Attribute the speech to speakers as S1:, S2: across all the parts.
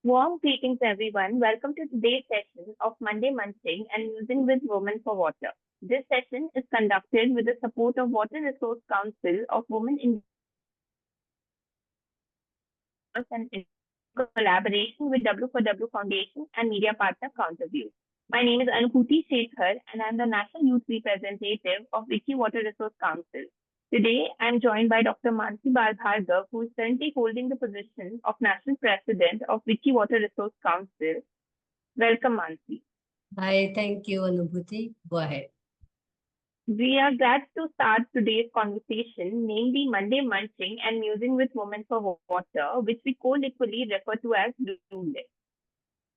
S1: Warm greetings, everyone. Welcome to today's session of Monday Munching and Musing with Women for Water. This session is conducted with the support of Water Resource Council of Women in and in collaboration with W4W Foundation and media partner Counterview. My name is Anubhuti Shekhar, and I'm the National Youth Representative of Wiki Water Resource Council. Today, I'm joined by Dr. Mansi Balbhargav, who is currently holding the position of National President of Wiki Water Resource Council. Welcome, Mansi.
S2: Hi, thank you, Anubhuti. Go ahead.
S1: We are glad to start today's conversation, namely Monday Munching and Musing with Women for Water, which we colloquially refer to as DULIP.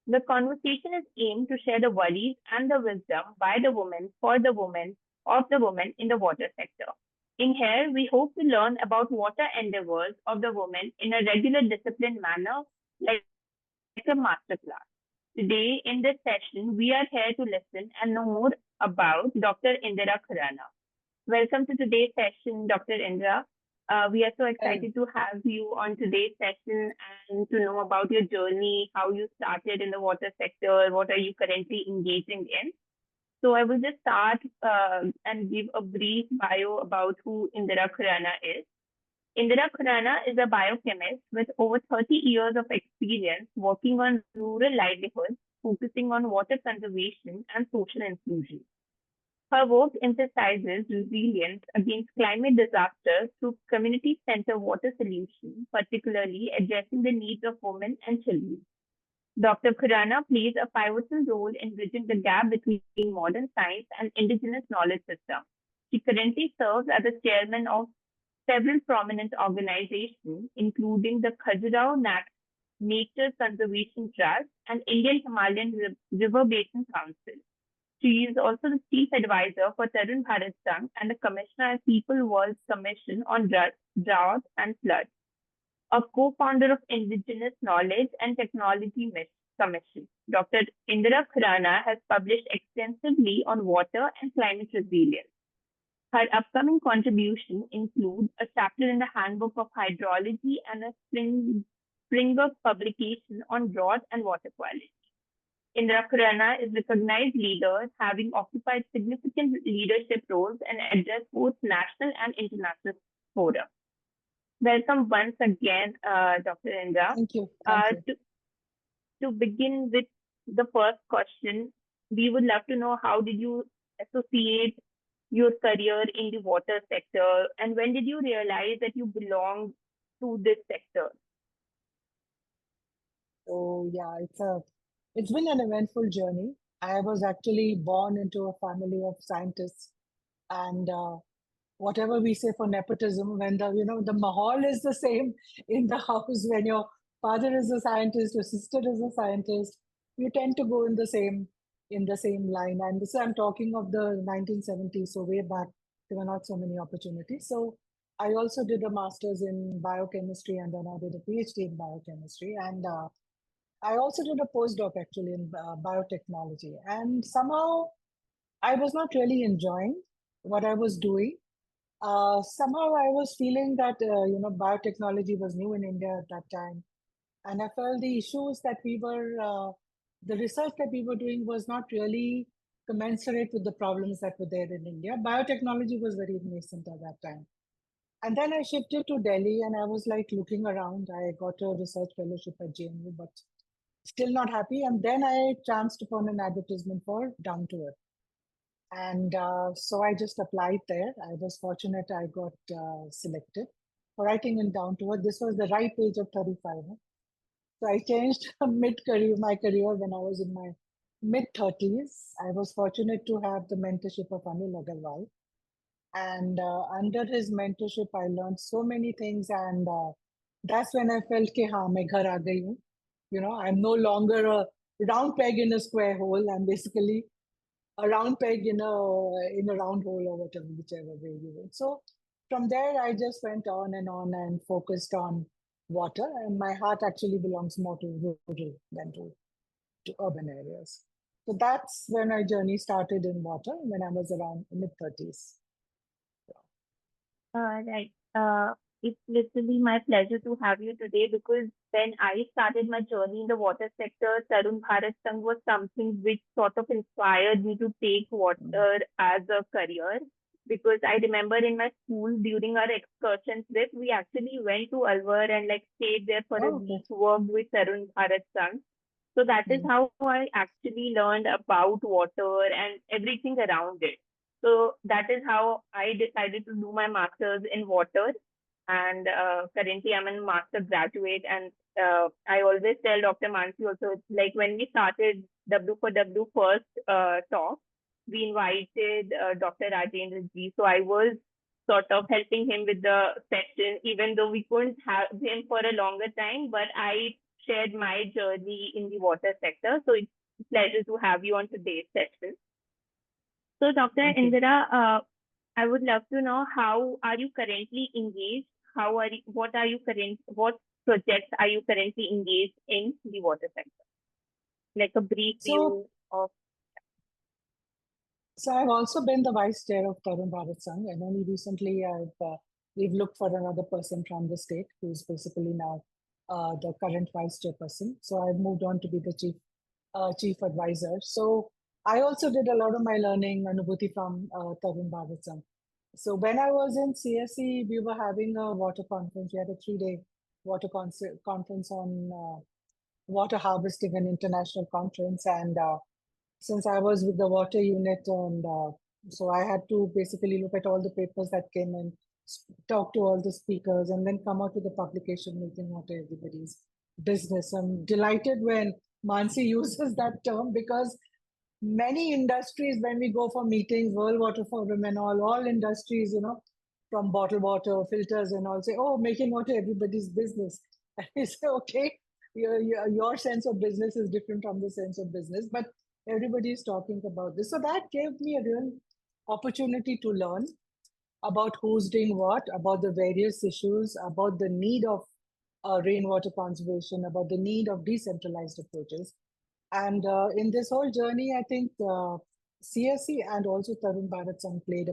S1: The conversation is aimed to share the worries and the wisdom by the women, for the women, of the women in the water sector. In here, we hope to learn about water endeavors of the women in a regular disciplined manner, like a masterclass. Today, in this session, we are here to listen and know more about Dr. Indira Khurana. Welcome to today's session, Dr. Indira. We are so excited to have you on today's session and to know about your journey, how you started in the water sector, what are you currently engaging in. So I will just start and give a brief bio about who Indira Khurana is. Indira Khurana is a biochemist with over 30 years of experience working on rural livelihoods, focusing on water conservation and social inclusion. Her work emphasizes resilience against climate disasters through community-centered water solutions, particularly addressing the needs of women and children. Dr. Khurana plays a pivotal role in bridging the gap between modern science and indigenous knowledge systems. She currently serves as the chairman of several prominent organizations, including the Khajuraho Nature Conservation Trust and Indian Himalayan River Basin Council. She is also the chief advisor for Tarun Bharat Sangh and the commissioner at People World Commission on Drought and Flood. A co-founder of Indigenous Knowledge and Technology Commission. Dr. Indira Khurana has published extensively on water and climate resilience. Her upcoming contribution includes a chapter in the Handbook of Hydrology and a Springbok publication on drought and water quality. Indira Khurana is a recognized leader, having occupied significant leadership roles and addressed both national and international fora. Welcome once again, Dr. Indira.
S3: Thank you.
S1: To begin with the first question, we would love to know how did you associate your career in the water sector and when did you realize that you belong to this sector?
S3: So yeah, it's been an eventful journey. I was actually born into a family of scientists, and whatever we say for nepotism, when the mahal is the same in the house, when your father is a scientist, your sister is a scientist, you tend to go in the same line. And this I'm talking of the 1970s, so way back there were not so many opportunities. So I also did a master's in biochemistry, and then I did a PhD in biochemistry, and I also did a postdoc actually in biotechnology. And somehow I was not really enjoying what I was doing. Somehow I was feeling that biotechnology was new in India at that time, and I felt the issues that the research that we were doing was not really commensurate with the problems that were there in India. Biotechnology was very nascent at that time, and then I shifted to Delhi, and I was like looking around. I got a research fellowship at JNU, but still not happy. And then I chanced upon an advertisement for Down to Earth. And so I just applied there. I was fortunate I got selected for writing in Down to Earth. This was the ripe age of 35. So I changed my career when I was in my mid-30s. I was fortunate to have the mentorship of Anil Agarwal. And under his mentorship, I learned so many things. And that's when I felt कि हाँ मैं घर आ गई हूँ. I'm no longer a round peg in a square hole. I'm basically a round peg in a round hole, or whatever, whichever way you would. So from there, I just went on and focused on water. And my heart actually belongs more to rural than to urban areas. So that's when my journey started in water, when I was around mid-30s.
S1: Right. It's literally my pleasure to have you today because when I started my journey in the water sector, Tarun Bharat Sangh was something which sort of inspired me to take water as a career. Because I remember in my school during our excursion trip, we actually went to Alwar and like stayed there for a
S3: Oh, okay.
S1: week, worked with Tarun Bharat Sangh. So that is
S3: Mm.
S1: how I actually learned about water and everything around it. So that is how I decided to do my master's in water. And currently, I'm a master graduate. And I always tell Dr. Mansi also, it's like when we started W for W first talk, we invited Dr. Rajendra Ji. So I was sort of helping him with the session, even though we couldn't have him for a longer time. But I shared my journey in the water sector. So it's a pleasure to have you on today's session. So, Dr.
S3: Thank you.
S1: Indira, I would love to know how are you currently engaged? What projects are you currently engaged in the water sector? Like a brief
S3: So,
S1: view of.
S3: so I've also been the vice chair of Tarun Bharat Sangh, and only recently we've looked for another person from the state who's basically now the current vice chairperson. So I've moved on to be the chief advisor. So I also did a lot of my learning Anubhuti from Tarun Bharat Sangh. So when I was in CSE, we were having a water conference. We had a 3-day water conference on water harvesting, an international conference, and since I was with the water unit, and so I had to basically look at all the papers that came in, talk to all the speakers, and then come out to the publication, making water everybody's business. I'm delighted when Mansi uses that term because many industries, when we go for meetings, World Water Forum and all industries, from bottled water, filters, and all say, oh, making water everybody's business. And we say, okay, your sense of business is different from the sense of business, but everybody is talking about this. So that gave me a real opportunity to learn about who's doing what, about the various issues, about the need of rainwater conservation, about the need of decentralized approaches. And in this whole journey, I think CSE and also Tarun Bharat Sangh played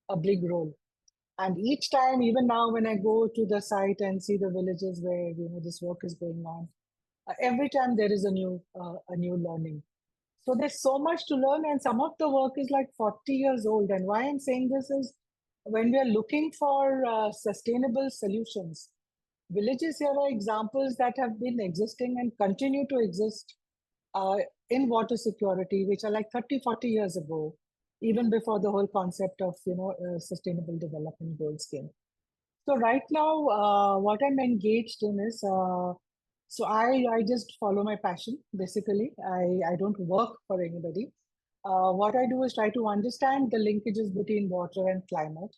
S3: a big role. And each time, even now, when I go to the site and see the villages where this work is going on, every time there is a new learning. So there's so much to learn, and some of the work is like 40 years old. And why I'm saying this is when we are looking for sustainable solutions, villages here are examples that have been existing and continue to exist uh, in water security, which are like 30, 40 years ago, even before the whole concept of, sustainable development goals came. So right now, what I'm engaged in is, so I just follow my passion, basically. I don't work for anybody. What I do is try to understand the linkages between water and climate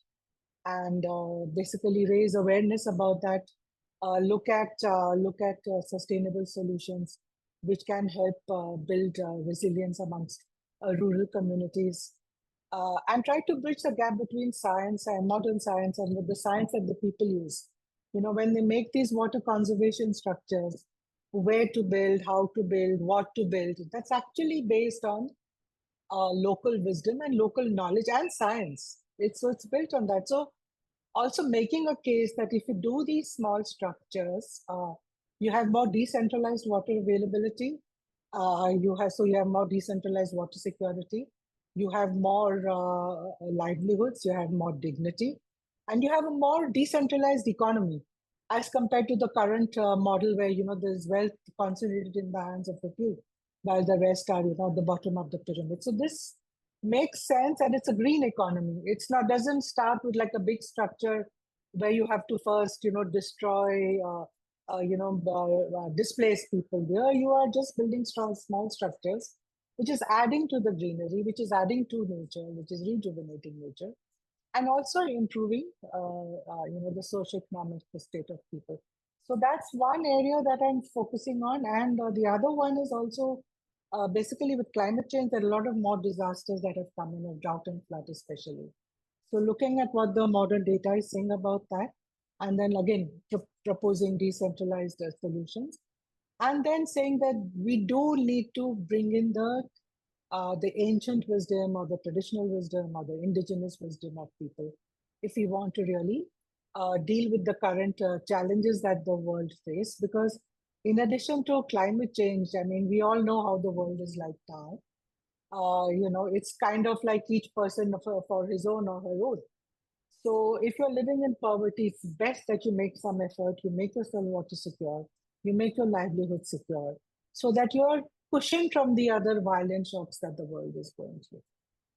S3: and basically raise awareness about that. Look at sustainable solutions which can help build resilience amongst rural communities, and try to bridge the gap between science and modern science and with the science that the people use. When they make these water conservation structures, where to build, how to build, what to build, that's actually based on local wisdom and local knowledge and science. It's built on that. So also making a case that if you do these small structures, you have more decentralized water availability. You have more decentralized water security. You have more livelihoods. You have more dignity, and you have a more decentralized economy as compared to the current model where there's wealth concentrated in the hands of a few, while the rest are at the bottom of the pyramid. So this makes sense, and it's a green economy. It's not doesn't start with like a big structure where you have to first destroy displace people. There you are just building strong small structures which is adding to the greenery, which is adding to nature, which is rejuvenating nature, and also improving the socio-economic state of people. So that's one area that I'm focusing on, and the other one is also basically with climate change. There are a lot of more disasters that have come in, of drought and flood especially. So looking at what the modern data is saying about that, and then again proposing decentralized solutions, and then saying that we do need to bring in the ancient wisdom or the traditional wisdom or the indigenous wisdom of people if we want to really deal with the current challenges that the world face. Because in addition to climate change, I mean, we all know how the world is like now. It's kind of like each person for his own or her own. So if you're living in poverty, it's best that you make some effort, you make yourself water secure, you make your livelihood secure, so that you're cushioned from the other violent shocks that the world is going through.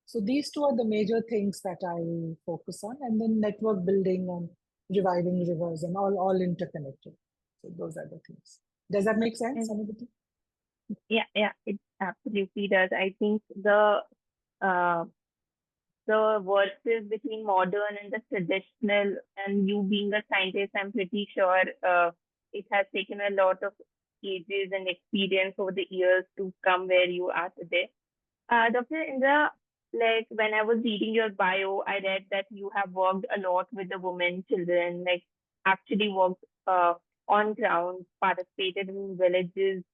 S3: So these two are the major things that I focus on, and then network building and reviving rivers and all interconnected. So those are the things. Does that make sense,
S1: And
S3: anybody?
S1: yeah, it absolutely does. I think uh, the versus between modern and the traditional, and you being a scientist, I'm pretty sure it has taken a lot of ages and experience over the years to come where you are today. Dr. Indra, like when I was reading your bio, I read that you have worked a lot with the women, children, like actually worked on ground, participated in villages.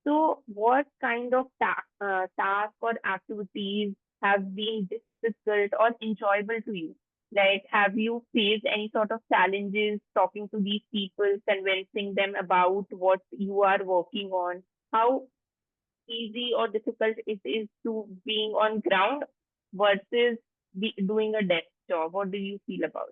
S1: So, what kind of task or activities have been difficult or enjoyable to you? Like, have you faced any sort of challenges talking to these people, convincing them about what you are working on? How easy or difficult it is to being on ground versus doing a desk job? What do you feel about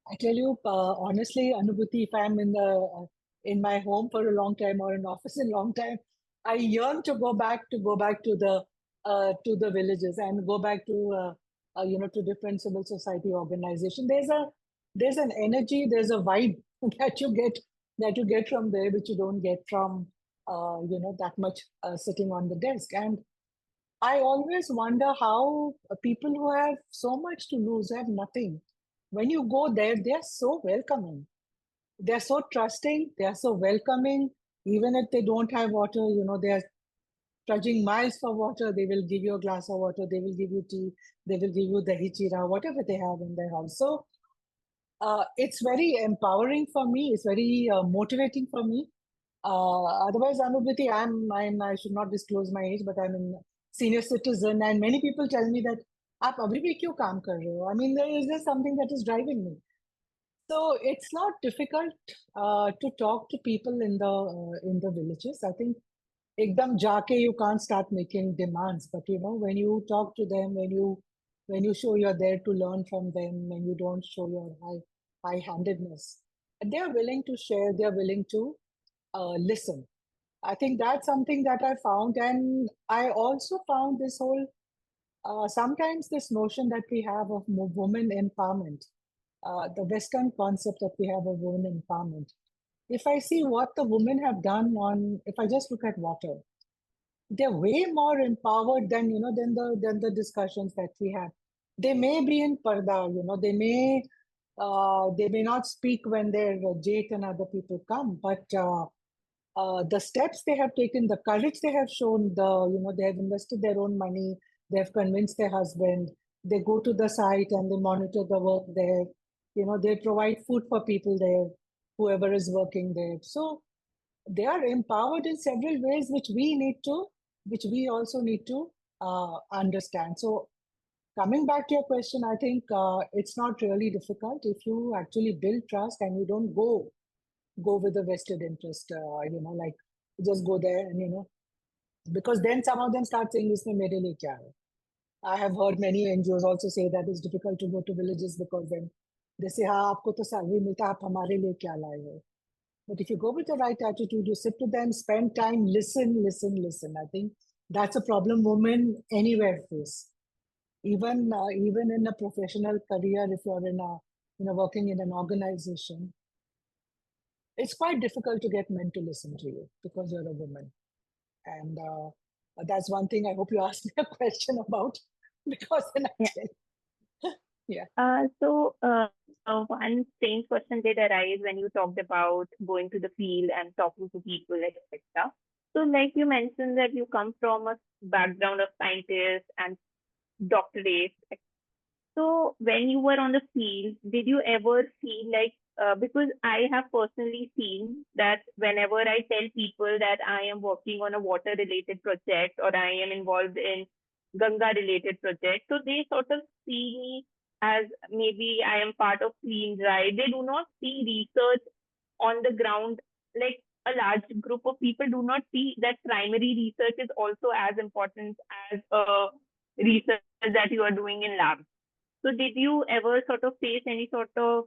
S3: I tell you, honestly, Anubhuti, if I'm in my home for a long time or an office in a long time, I yearn to go back to the villages and go back to to different civil society organization. There's an energy, there's a vibe that you get from there, which you don't get from that much sitting on the desk. And I always wonder how people who have so much to lose, have nothing, when you go there, they are so welcoming. They are so trusting. They are so welcoming. Even if they don't have water, they are trudging miles for water. They will give you a glass of water. They will give you tea. They will give you dahi chira, whatever they have in their house. So it's very empowering for me. It's very motivating for me. Otherwise, Anubhuti, I should not disclose my age, but I'm a senior citizen, and many people tell me that आप अभी भी क्यों काम कर रहे हो? I mean, there something that is driving me. So it's not difficult to talk to people in the villages. I think ekdam jaake you can't start making demands, but when you talk to them, when you show you're there to learn from them, when you don't show your high-handedness, they are willing to share. They are willing to listen. I think that's something that I found, and I also found this whole sometimes this notion that we have of women empowerment, the Western concept that we have of women empowerment. If I see what the women have done if I just look at water, they're way more empowered than than the discussions that we have. They may be in parda, they may not speak when their Jait and other people come, but the steps they have taken, the courage they have shown, they have invested their own money, they have convinced their husband, they go to the site and they monitor the work there, they provide food for people there, whoever is working there. So they are empowered in several ways, which we also need to understand. So coming back to your question, I think it's not really difficult if you actually build trust and you don't go with a vested interest, like just go there and because then some of them start saying, "Isme mere liye kya hai?" I have heard many NGOs also say that it's difficult to go to villages because then they say, "हाँ आपको तो salary मिलता, आप हमारे लिए क्या लाए हो?" But if you go with the right attitude, you sit with them, spend time, listen. I think that's a problem women anywhere face. Even in a professional career, if you're working in an organization, it's quite difficult to get men to listen to you because you're a woman. And that's one thing I hope you ask me a question about because then I
S1: it?
S3: can. Yeah.
S1: One strange question did arise when you talked about going to the field and talking to people, etc. So, like you mentioned that you come from a background of scientists and doctorates. So, when you were on the field, did you ever feel like, because I have personally seen that whenever I tell people that I am working on a water related project or I am involved in Ganga related project, so they sort of see me as maybe I am part of Clean Dry, they do not see research on the ground. Like a large group of people do not see that primary research is also as important as research that you are doing in lab. So did you ever sort of face any sort of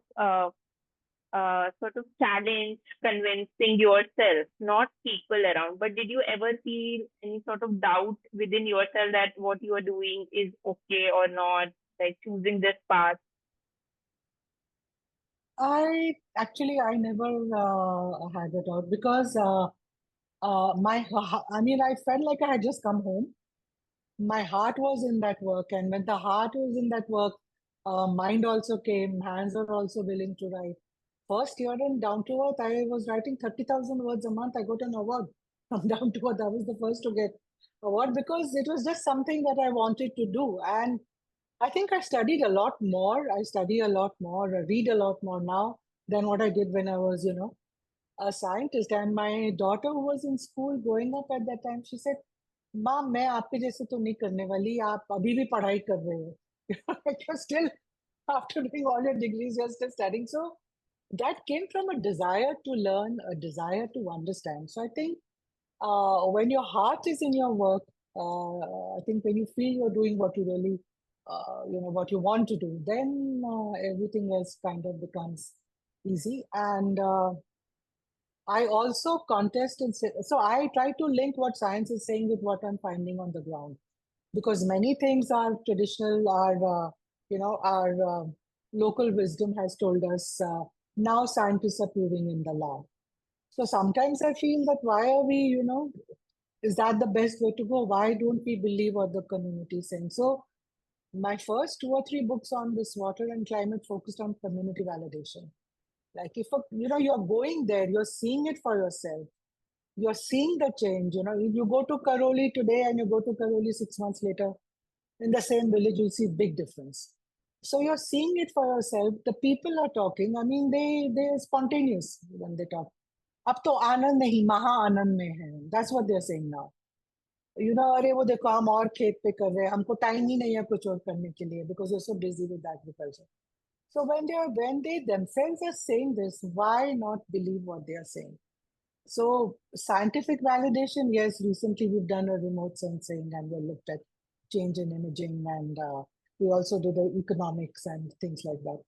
S1: challenge convincing yourself, not people around, but did you ever feel any sort of doubt within yourself that what you are doing is okay or not, like choosing this path?
S3: I never had it out because I mean, I felt like I had just come home. My heart was in that work, and when the heart was in that work, mind also came, hands were also willing to write. First year in Down to Earth, I was writing 30,000 words a month. I got an award from Down to Earth. I was the first to get award because it was just something that I wanted to do. And I think I studied a lot more. I study a lot more, I read a lot more now than what I did when I was, a scientist. And my daughter, who was in school growing up at that time, she said, "माँ मैं आपके जैसे तो नहीं करने वाली, आप अभी भी पढ़ाई कर रहे हो." You're still, after doing all your degrees, you're still studying. So that came from a desire to learn, a desire to understand. So I think when your heart is in your work, I think when you feel you're doing what you really, what you want to do, then everything else kind of becomes easy. And I also contest and say, so I try to link what science is saying with what I'm finding on the ground, because many things are traditional, our local wisdom has told us. Now scientists are proving in the lab. So sometimes I feel that why are we, is that the best way to go? Why don't we believe what the community is saying? So my first 2 or 3 books on this water and climate focused on community validation. Like if you're going there, you're seeing it for yourself. You're seeing the change. If you go to Karoli today and you go to Karoli 6 months later, in the same village, you'll see big difference. So you're seeing it for yourself. The people are talking. I mean, they're spontaneous when they talk. अब तो आनंद नहीं महा आनंद में है. That's what they're saying now. अरे वो देखो हम और खेत पे कर रहे हैं, हमको टाइम ही नहीं है कुछ और करने के लिए because we're so busy with agriculture. So when they themselves are saying this, why not believe what they are saying? So scientific validation, yes, recently we've done a remote sensing and we looked at change in imaging, and we also did the economics and things like that.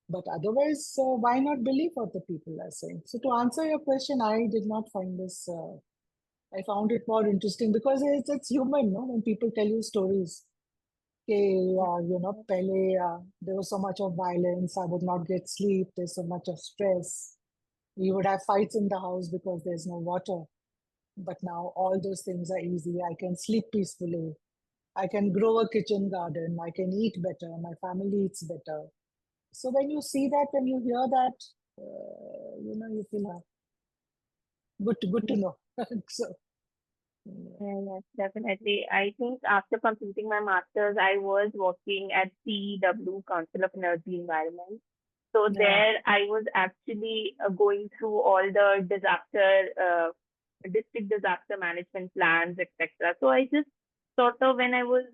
S3: But otherwise, why not believe what the people are saying? So to answer your question, I did not find this. I found it more interesting because it's human, no? When people tell you stories, okay, there was so much of violence. I would not get sleep. There's so much of stress. We would have fights in the house because there's no water. But now all those things are easy. I can sleep peacefully. I can grow a kitchen garden. I can eat better. My family eats better. So when you see that, when you hear that, you feel good to know. So,
S1: Yes, definitely. I think after completing my master's, I was working at CEW, Council of Energy Environment. So
S3: yeah.
S1: there I was actually going through all the district disaster management plans, etc. So I just sort of, when I was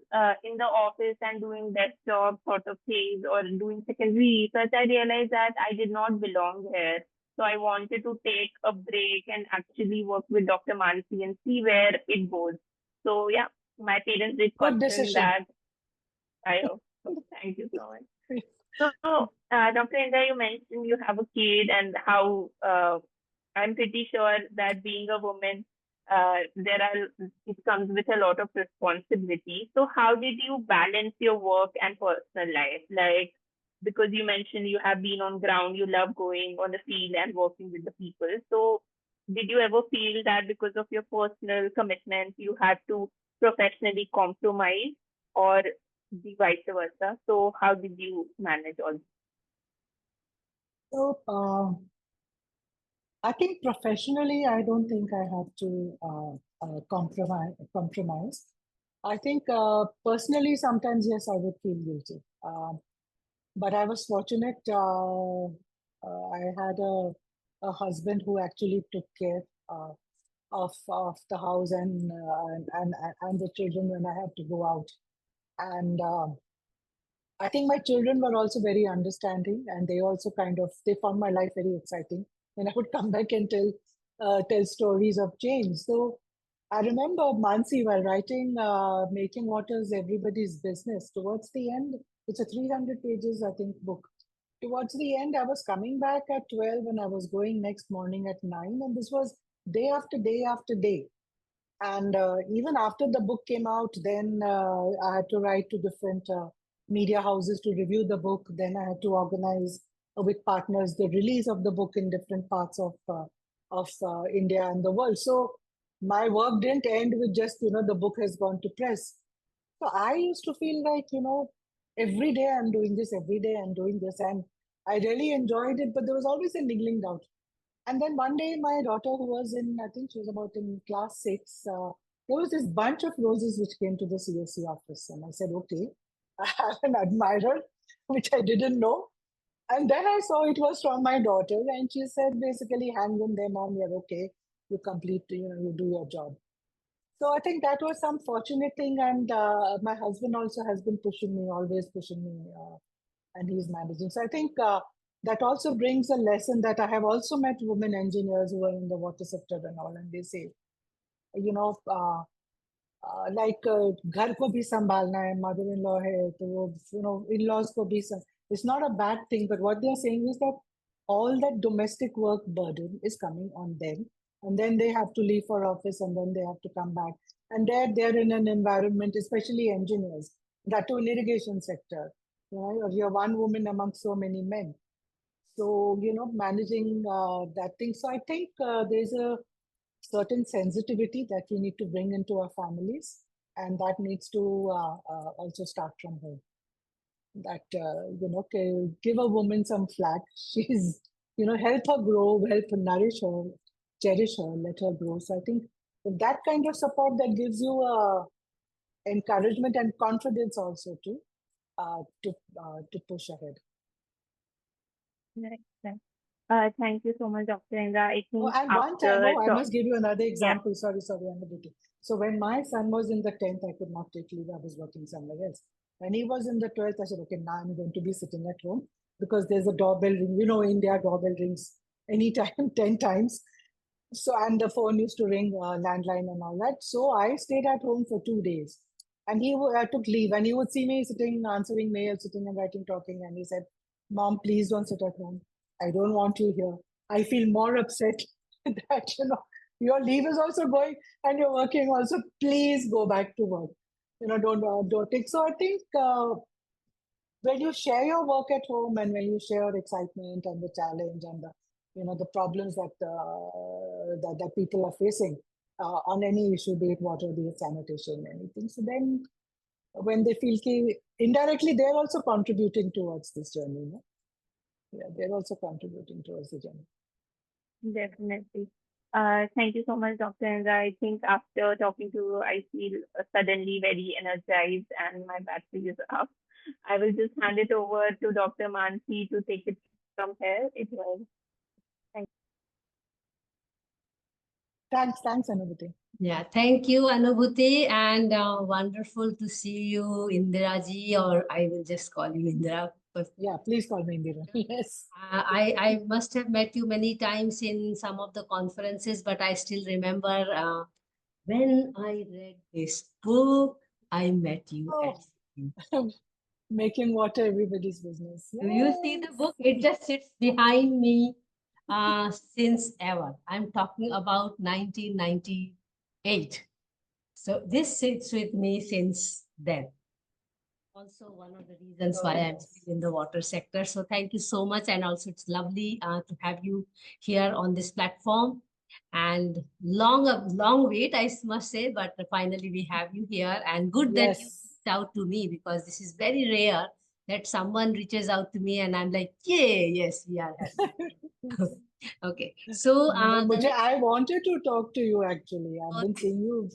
S1: in the office and doing that job sort of things or doing secondary research, I realized that I did not belong here. So I wanted to take a break and actually work with Dr. Mansi and see where it goes. So yeah, my parents did
S3: Good
S1: question
S3: decision.
S1: that. I hope. Thank you so much. So, Dr. Indra, you mentioned you have a kid and how I'm pretty sure that being a woman, it comes with a lot of responsibility. So, how did you balance your work and personal life? Like, because you mentioned you have been on ground, you love going on the field and working with the people. So, did you ever feel that because of your personal commitments, you had to professionally compromise, or the vice versa? So, how did you manage all this?
S3: So I think professionally, I don't think I have to compromise. I think personally, sometimes, yes, I would feel guilty. But I was fortunate. I had a husband who actually took care of the house and the children when I had to go out. And I think my children were also very understanding, and they also they found my life very exciting. And I would come back and tell stories of change. So I remember Mansi while writing Making Waters Everybody's Business. Towards the end, it's a 300 pages, I think, book. Towards the end, I was coming back at 12 and I was going next morning at 9. And this was day after day after day. And even after the book came out, then I had to write to different media houses to review the book. Then I had to organize with partners the release of the book in different parts of India and the world. So my work didn't end with just the book has gone to press. So I used to feel like every day I'm doing this, every day I'm doing this, and I really enjoyed it. But there was always a niggling doubt. And then one day, my daughter, who was I think she was about in class 6, there was this bunch of roses which came to the CSC office. And I said, okay, I have an admirer, which I didn't know. And then I saw it was from my daughter. And she said, basically, hang in there, mom, you're okay. You complete, you do your job. So I think that was some fortunate thing. And my husband also has been pushing me, always pushing me. And he's managing. So I think that also brings a lesson that I have also met women engineers who are in the water sector and all, and they say, you know, like घर को भी संभालना है, mother-in-law है, तो वो, in-laws को भी it's not a bad thing, but what they're saying is that all that domestic work burden is coming on them, and then they have to leave for office, and then they have to come back, and they're in an environment, especially engineers, that too in irrigation sector, right? Or you're one woman among so many men. So, managing that thing. So I think there's a certain sensitivity that we need to bring into our families, and that needs to also start from home. That, give a woman some slack. She's, help her grow, help her nourish her, cherish her, let her grow. So I think that kind of support that gives you encouragement and confidence also to push ahead.
S1: Right. Thank you so much, Dr. Indra. I think
S3: and one time, I must give you another example. Yeah. Sorry, Anubhuti. So when my son was in the 10th, I could not take leave. I was working somewhere else. When he was in the 12th, I said, okay, now I'm going to be sitting at home because there's a doorbell ring. India doorbell rings anytime, 10 times. So, and the phone used to ring, landline and all that. So I stayed at home for 2 days. And he took leave, and he would see me sitting, answering mail, sitting and writing, talking. And he said, Mom, please don't sit at home. I don't want you here. I feel more upset that, your leave is also going and you're working also. Please go back to work. Don't take. So I think when you share your work at home and when you share excitement and the challenge and the problems that people are facing on any issue, be it water, be it sanitation, anything. So then when they feel indirectly, they're also contributing towards this journey. Yeah, they're also contributing towards the journey.
S1: Definitely. Thank you so much, Dr. Indra. I think after talking to you, I feel suddenly very energized and my battery is up. I will just hand it over to Dr. Mansi to take it from here. It was.
S3: Thanks, Anubhuti.
S2: Yeah, thank you, Anubhuti, and wonderful to see you, Indira ji, or I will just call you Indira.
S3: Yeah, please call me Indira. Yes.
S2: I must have met you many times in some of the conferences, but I still remember when I read this book, I met you at
S3: Making Water Everybody's Business. Yes.
S2: Do you see the book? It just sits behind me since ever. I'm talking about 1998. So this sits with me since then. Also one of the reasons why I'm still in the water sector. So thank you so much. And also it's lovely to have you here on this platform. And long wait, I must say, but finally we have you here. And good that you reached out to me, because this is very rare that someone reaches out to me and I'm like, yeah, yes, we are happy. Okay. So
S3: I wanted to talk to you actually. I've been seeing you.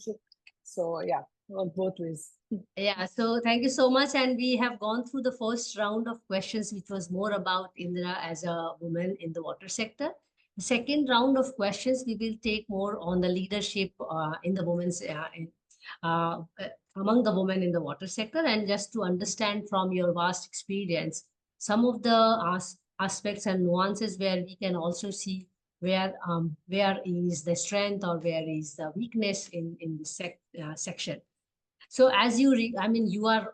S3: So yeah, both ways.
S2: Yeah, so thank you so much. And we have gone through the first round of questions, which was more about Indira as a woman in the water sector. The second round of questions, we will take more on the leadership in the women's among the women in the water sector, and just to understand from your vast experience some of the aspects and nuances where we can also see where is the strength or where is the weakness in the section. So as I mean, you are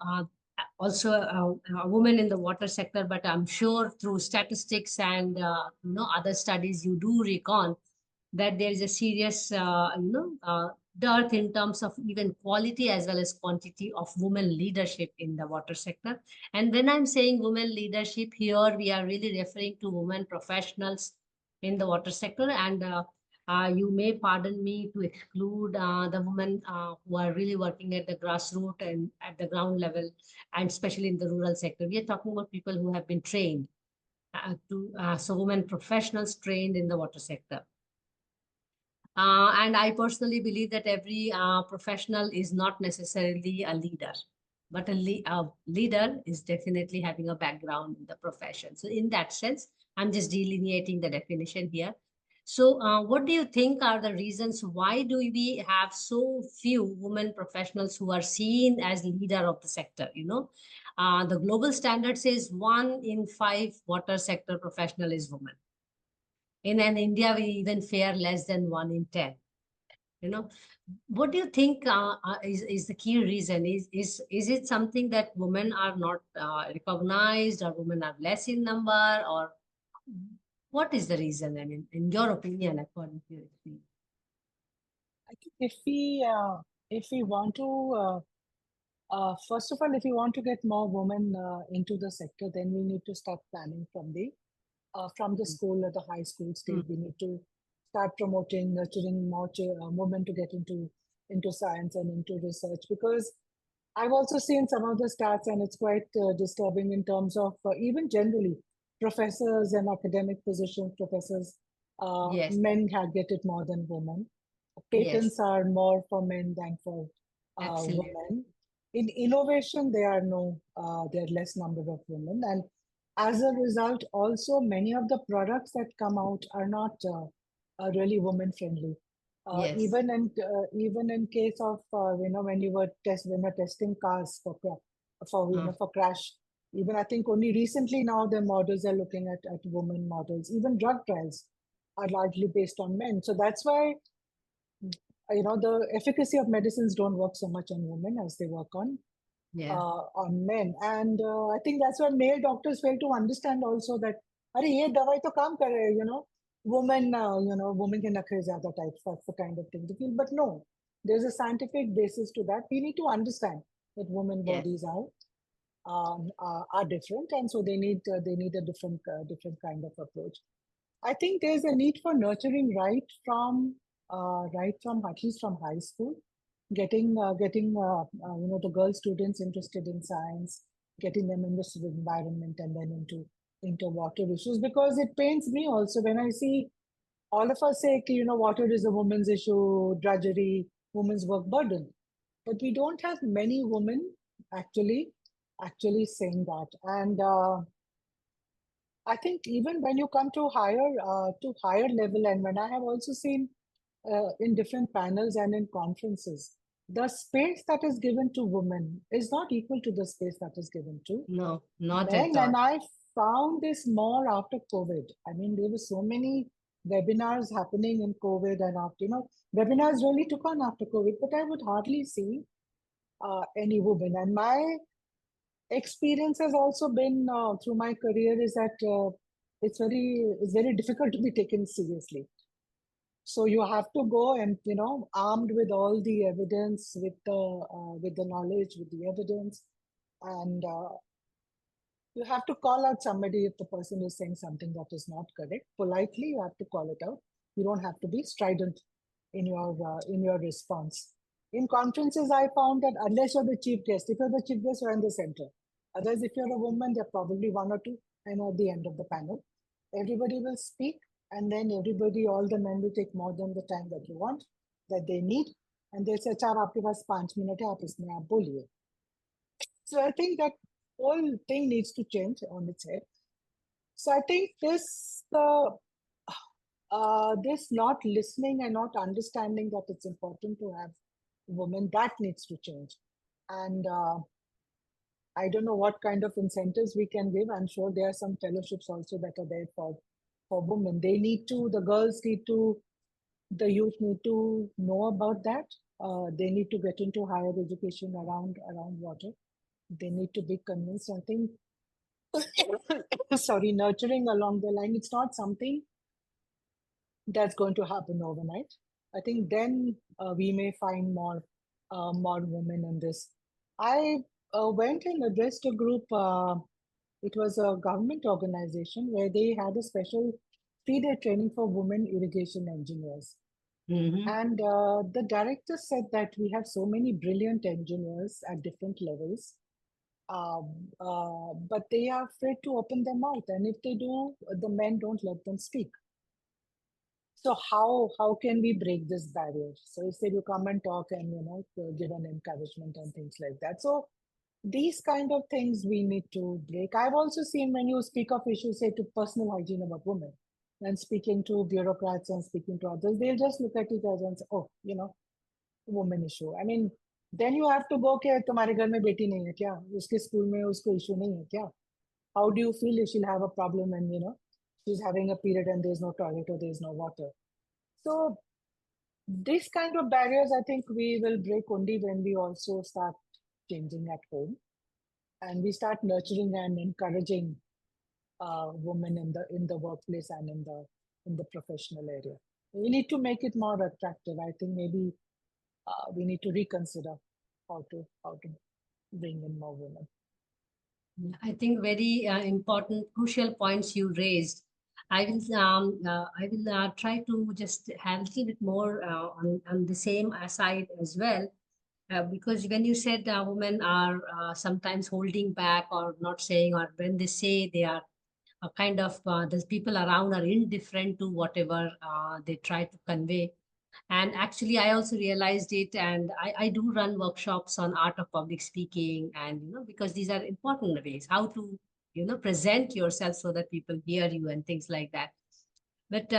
S2: also a woman in the water sector, but I'm sure through statistics and other studies, you do recon that there is a serious dearth in terms of even quality as well as quantity of women leadership in the water sector. And when I'm saying women leadership here, we are really referring to women professionals in the water sector. And you may pardon me to exclude the women who are really working at the grassroots and at the ground level, and especially in the rural sector. We are talking about people who have been trained so women professionals trained in the water sector. And I personally believe that every professional is not necessarily a leader, but a leader is definitely having a background in the profession. So in that sense, I'm just delineating the definition here. So what do you think are the reasons why do we have so few women professionals who are seen as leader of the sector? The global standard says 1 in 5 water sector professional is woman. In India, we even fare less than 1 in 10. What do you think is the key reason? Is it something that women are not recognized, or women are less in number, or what is the reason? I mean, in your opinion, according to your experience?
S3: I think if we want to first of all, if we want to get more women into the sector, then we need to start planning from the school or the high school stage. We need to start promoting, nurturing more women to get into science and into research, because I've also seen some of the stats, and it's quite disturbing in terms of even generally professors and academic positions. Professors,
S2: Yes,
S3: men get it more than women.
S2: yes,
S3: Patents are more for men than for
S2: absolutely.
S3: women. In innovation, there are less number of women, and as a result, also many of the products that come out are not really women friendly.
S2: Yes.
S3: Even in case of when you're testing cars
S2: Uh,
S3: for crash, even I think only recently now the models are looking at women models. Even drug trials are largely based on men. So that's why the efficacy of medicines don't work so much on women as they work
S2: yeah.
S3: on men. And I think that's why male doctors fail to understand also that, अरे ये दवाई तो काम कर रहे हैं, women can occur other types. That's the kind of thing to feel. But no, there's a scientific basis to that. We need to understand that women
S2: Yes.
S3: bodies are different, and so they need a different kind of approach. I think there's a need for nurturing right from at least from high school, getting the girl students interested in science, getting them interested in environment, and then into water issues. Because it pains me also when I see all of us say, water is a woman's issue, drudgery, women's work burden, but we don't have many women actually actually saying that. And I think even when you come to higher level, and when I have also seen in different panels and in conferences, the space that is given to women is not equal to the space that is given to
S2: No, not at
S3: men.
S2: all.
S3: And I found this more after COVID. I mean, there were so many webinars happening in COVID, and webinars really took on after COVID, but I would hardly see any women. And my experience has also been through my career is that it's very difficult to be taken seriously. So you have to go and armed with all the evidence, with the knowledge, with the evidence, and you have to call out somebody if the person is saying something that is not correct. Politely, you have to call it out. You don't have to be strident in your response. In conferences, I found that unless you're the chief guest, if you're the chief guest, you're in the center. Otherwise, if you're a woman, there are probably one or two, and at the end of the panel, everybody will speak, and then all the men will take more than the time that you want, that they need, and they'll say, "Achha, आपके पास 5 minutes है, आप इसमें आप बोलिए." So I think that whole thing needs to change on its head. So I think this not listening and not understanding that it's important to have women, that needs to change. And I don't know what kind of incentives we can give. I'm sure there are some fellowships also that are there for women. They need to, the girls need to, the youth need to know about that. They need to get into higher education around water. They need to be convinced. I think, sorry, nurturing along the line. It's not something that's going to happen overnight. I think then we may find more women in this. I went and addressed a group. It was a government organization where they had a special 3-day training for women irrigation engineers. And the director said that we have so many brilliant engineers at different levels, but they are afraid to open their mouth. And if they do, the men don't let them speak. So how can we break this barrier? So he said you come and talk and give an encouragement and things like that. So these kind of things we need to break. I've also seen when you speak of issues, say to personal hygiene about women, and speaking to bureaucrats and speaking to others, they'll just look at each other and say, oh, woman issue. I mean, then you have to go कि तुम्हारे घर में बेटी नहीं है क्या? उसके school में उसको issue नहीं है क्या? How do you feel if she'll have a problem and she's having a period and there's no toilet or there's no water? So these kind of barriers, I think we will break only when we also start changing at home, and we start nurturing and encouraging women in the workplace and in the professional area. We need to make it more attractive. I think maybe we need to reconsider how to bring in more women.
S2: I think very important, crucial points you raised. I will try to just have a little bit more on the same side as well. Because when you said women are sometimes holding back or not saying, or when they say they are kind of, the people around are indifferent to whatever they try to convey. And actually, I also realized it, and I do run workshops on art of public speaking, and because these are important ways how to present yourself so that people hear you and things like that. But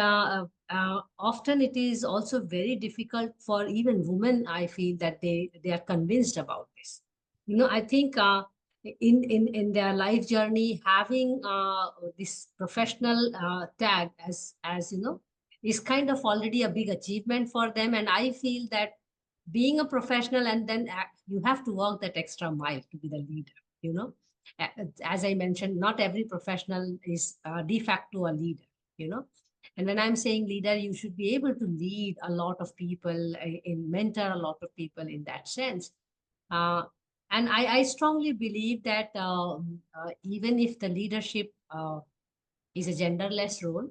S2: often it is also very difficult for even women. I feel that they are convinced about this. I think in their life journey, having this professional tag as is kind of already a big achievement for them. And I feel that being a professional, and then you have to walk that extra mile to be the leader. As I mentioned, not every professional is de facto a leader. And when I'm saying leader, you should be able to lead a lot of people, mentor a lot of people in that sense. And I strongly believe that even if the leadership is a genderless role,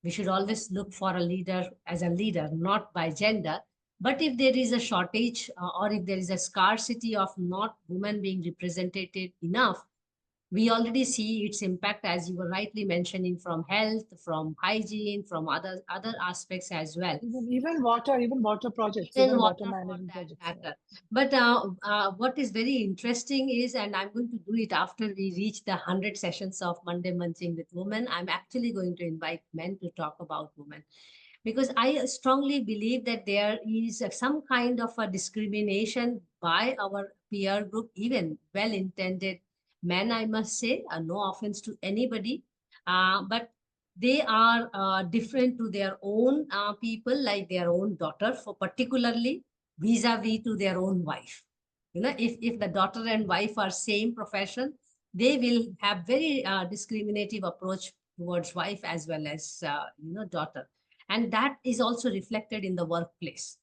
S2: we should always look for a leader as a leader, not by gender. But if there is a shortage or if there is a scarcity of not women being represented enough, we already see its impact, as you were rightly mentioning, from health, from hygiene, from other aspects as well.
S3: Even water projects,
S2: Even
S3: water
S2: water for
S3: management
S2: that
S3: projects.
S2: matter. But what is very interesting is, and I'm going to do it after we reach the 100 sessions of Monday Munching with Women, I'm actually going to invite men to talk about women, because I strongly believe that there is some kind of a discrimination by our peer group, even well-intended men, I must say, no offense to anybody, but they are different to their own people, like their own daughter, for particularly vis-a-vis to their own wife. If the daughter and wife are same profession, they will have very discriminative approach towards wife as well as daughter, and that is also reflected in the workplace.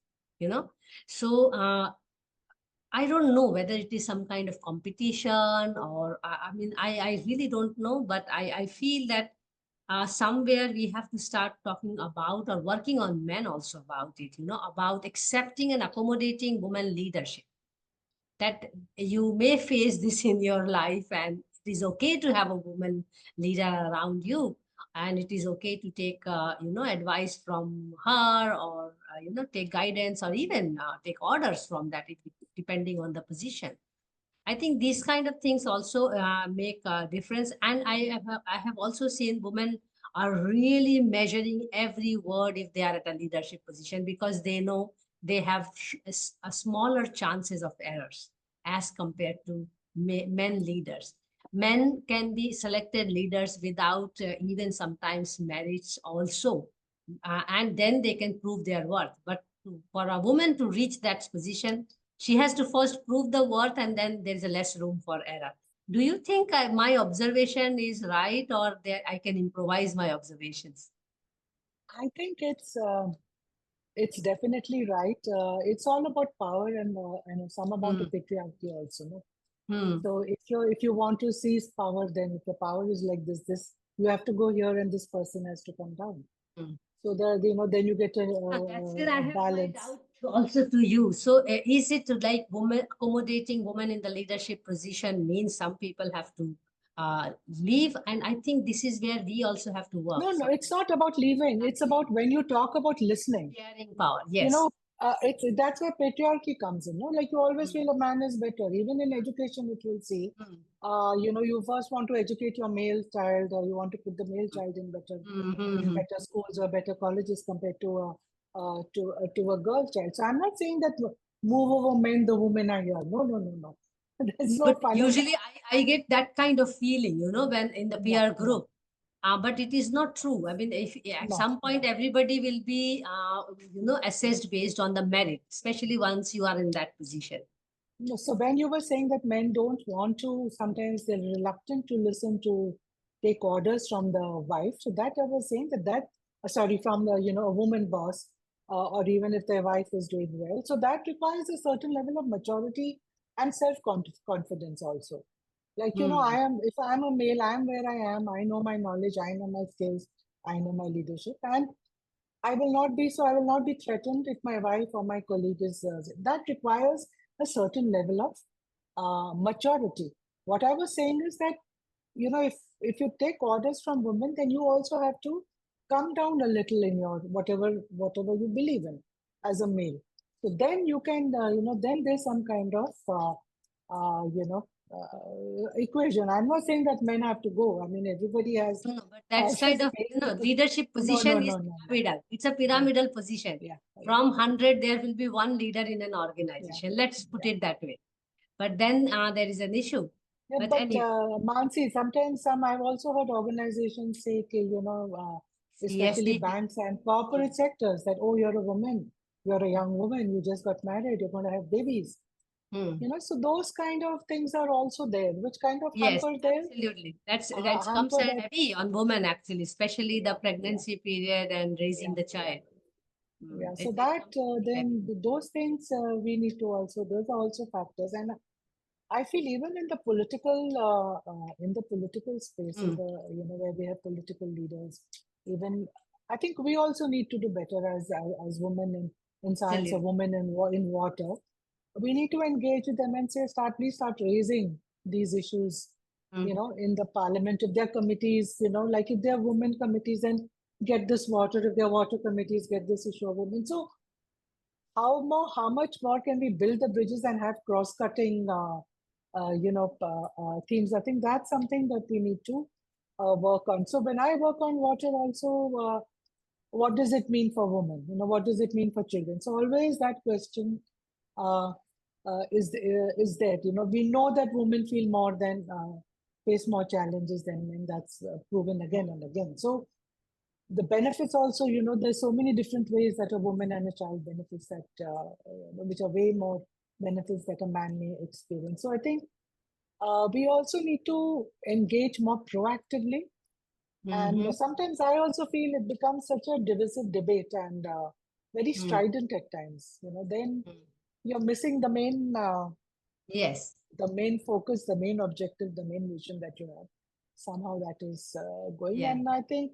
S2: So I don't know whether it is some kind of competition, or I mean, I really don't know, but I feel that somewhere we have to start talking about or working on men also about it, about accepting and accommodating women leadership. That you may face this in your life, and it is okay to have a woman leader around you, and it is okay to take advice from her, or take guidance, or even take orders from that, depending on the position. I think these kind of things also make a difference. And I have also seen women are really measuring every word if they are at a leadership position, because they know they have a smaller chances of errors as compared to men leaders. Men can be selected leaders without even sometimes marriage also, and then they can prove their worth. But for a woman to reach that position, she has to first prove the worth, and then there is a less room for error. Do you think my observation is right, or there I can improvise my observations?
S3: I think it's definitely right. It's all about power and some amount of
S2: Hmm.
S3: patriarchy also. No?
S2: Hmm.
S3: So if you want to seize power, then if the power is like this, you have to go here and this person has to come down.
S2: Hmm.
S3: So that then you get
S2: That's where I
S3: a
S2: have my
S3: balance.
S2: doubt also to you. So, is it like woman accommodating women in the leadership position means some people have to leave? And I think this is where we also have to work.
S3: No, no, it's not about leaving. It's about when you talk about listening.
S2: Sharing power.
S3: You
S2: Yes.
S3: know, it's that's where patriarchy comes in. No, like you always
S2: Mm,
S3: feel a man is better. Even in education, it will see.
S2: mm,
S3: You first want to educate your male child, or you want to put the male child
S2: mm,
S3: in
S2: mm,
S3: better schools or better colleges compared to to a girl child. So I'm not saying that move over men, the women are here. No, no, no, no. There's no
S2: But
S3: fun in
S2: usually
S3: that.
S2: I get that kind of feeling, when in the
S3: No,
S2: peer
S3: no,
S2: group. But it is not true. I mean, if at
S3: no.
S2: some point everybody will be, assessed based on the merit, especially once you are in that position.
S3: No, so when you were saying that men don't want to, sometimes they're reluctant to listen to take orders from the wife. So that I was saying sorry, from the, a woman boss, or even if their wife is doing well. So that requires a certain level of maturity and self-confidence also. Like,
S2: Hmm.
S3: if I'm a male, I'm where I am. I know my knowledge, I know my skills, I know my leadership. And I will not be threatened if my wife or my colleague is, that requires a certain level of maturity. What I was saying is that, if you take orders from women, then you also have to come down a little in your whatever you believe in as a male. So then you can, then there's some kind of, equation. I'm not saying that men have to go. I mean, everybody
S2: No, but that's
S3: has
S2: kind
S3: his
S2: of,
S3: space.
S2: leadership
S3: No,
S2: position
S3: no,
S2: is
S3: no, no, no.
S2: pyramidal. It's a
S3: Yeah,
S2: pyramidal position.
S3: yeah, yeah,
S2: From 100, there will be one leader in an
S3: yeah,
S2: organization. Let's put
S3: yeah.
S2: it that way. But then there is an issue.
S3: Yeah,
S2: But
S3: but
S2: anyway,
S3: Mansi, sometimes I've also heard organizations say, okay, especially
S2: CSC.
S3: banks and corporate sectors, that, oh, you're a woman, you're a young woman, you just got married, you're going to have babies.
S2: Hmm.
S3: So those kind of things are also there, which kind of
S2: Yes,
S3: their
S2: absolutely. That comes
S3: hamper that.
S2: heavy on women actually, especially the
S3: Yeah, yeah,
S2: pregnancy period and raising
S3: yeah,
S2: the
S3: yeah.
S2: child.
S3: Yeah, so
S2: It
S3: that
S2: comes very heavy.
S3: then those things we need to also, those are also factors. And I feel even in the political spaces,
S2: Hmm.
S3: where we have political leaders, even I think we also need to do better as women in science or
S2: Absolutely.
S3: women in water. We need to engage with them and say, please start raising these issues,
S2: Hmm.
S3: in the parliament. If there are committees, like if there are women committees, then get this water. If there are water committees, get this issue of women. So how much more can we build the bridges and have cross-cutting themes? I think that's something that we need to work on. So when I work on water also, what does it mean for women? What does it mean for children? So always that question uh, is there. We know that women feel more than face more challenges than men. That's proven again and again. So the benefits also, there's so many different ways that a woman and a child benefits which are way more benefits that a man may experience. So I think we also need to engage more proactively. And
S2: Mm-hmm.
S3: sometimes I also feel it becomes such a divisive debate and very
S2: Hmm.
S3: strident at times. Then you're missing
S2: Yes,
S3: the main focus, the main objective, the main vision that you have. Somehow that is going.
S2: yeah.
S3: And I think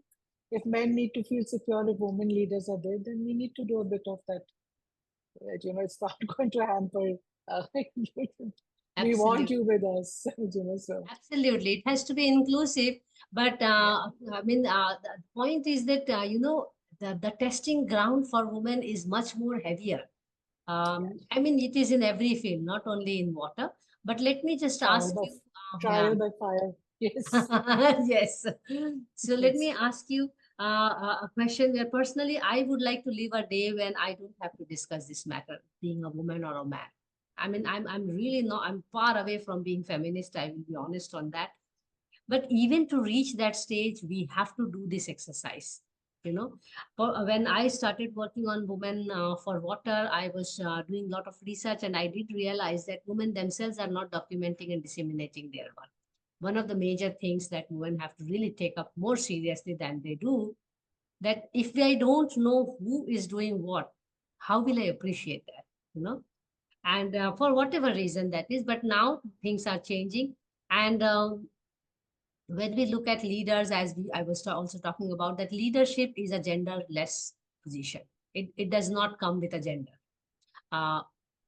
S3: if men need to feel secure, if women leaders are there, then we need to do a bit of that. Right? It's not going to hamper. Uh, we want
S2: Absolutely.
S3: you with us. So
S2: Absolutely. It has to be inclusive. But
S3: yeah,
S2: I mean, the point is that, the testing ground for women is much more heavier.
S3: yeah.
S2: I mean, it is in every field, not only in water. But let me just
S3: Trial
S2: ask
S3: by
S2: you, yeah.
S3: trial by fire. Yes,
S2: Yes. So let me
S3: yes.
S2: ask you, a question where personally I would like to live a day when I don't have to discuss this matter, being a woman or a man. I mean, I'm really not, I'm far away from being feminist. I will be honest on that. But even to reach that stage, we have to do this exercise. You know, when I started working on women for water, I was doing a lot of research, and I did realize that women themselves are not documenting and disseminating their work. One of the major things that women have to really take up more seriously than they do, that if I don't know who is doing what, how will I appreciate that? You know, and for whatever reason that is, but now things are changing, and when we look at leaders, as I was also talking about, that leadership is a genderless position. It does not come with a gender. Uh,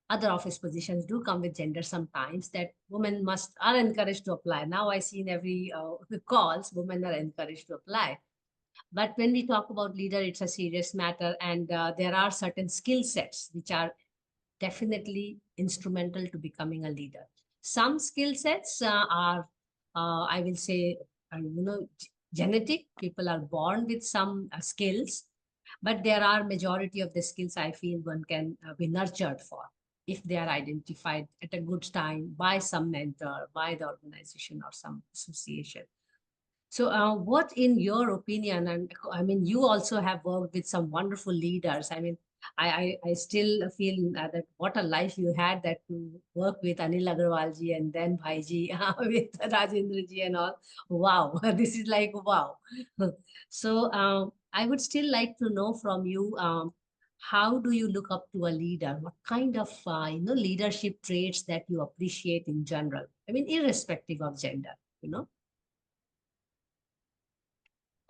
S2: Other office positions do come with gender sometimes, that women are encouraged to apply. Now I see in every calls, women are encouraged to apply. But when we talk about leader, it's a serious matter, and there are certain skill sets which are definitely instrumental to becoming a leader. Some skill sets are, I will say, genetic. People are born with some skills, but there are majority of the skills I feel one can be nurtured for if they are identified at a good time by some mentor, by the organization or some association. So, what, in your opinion, and I mean, you also have worked with some wonderful leaders. I mean, I still feel that what a life you had, that to work with Anil Agarwal ji and then Bhaiji with Rajendra ji and all. Wow, this is like wow. So, I would still like to know from you, how do you look up to a leader? What kind of leadership traits that you appreciate in general? I mean, irrespective of gender, you know.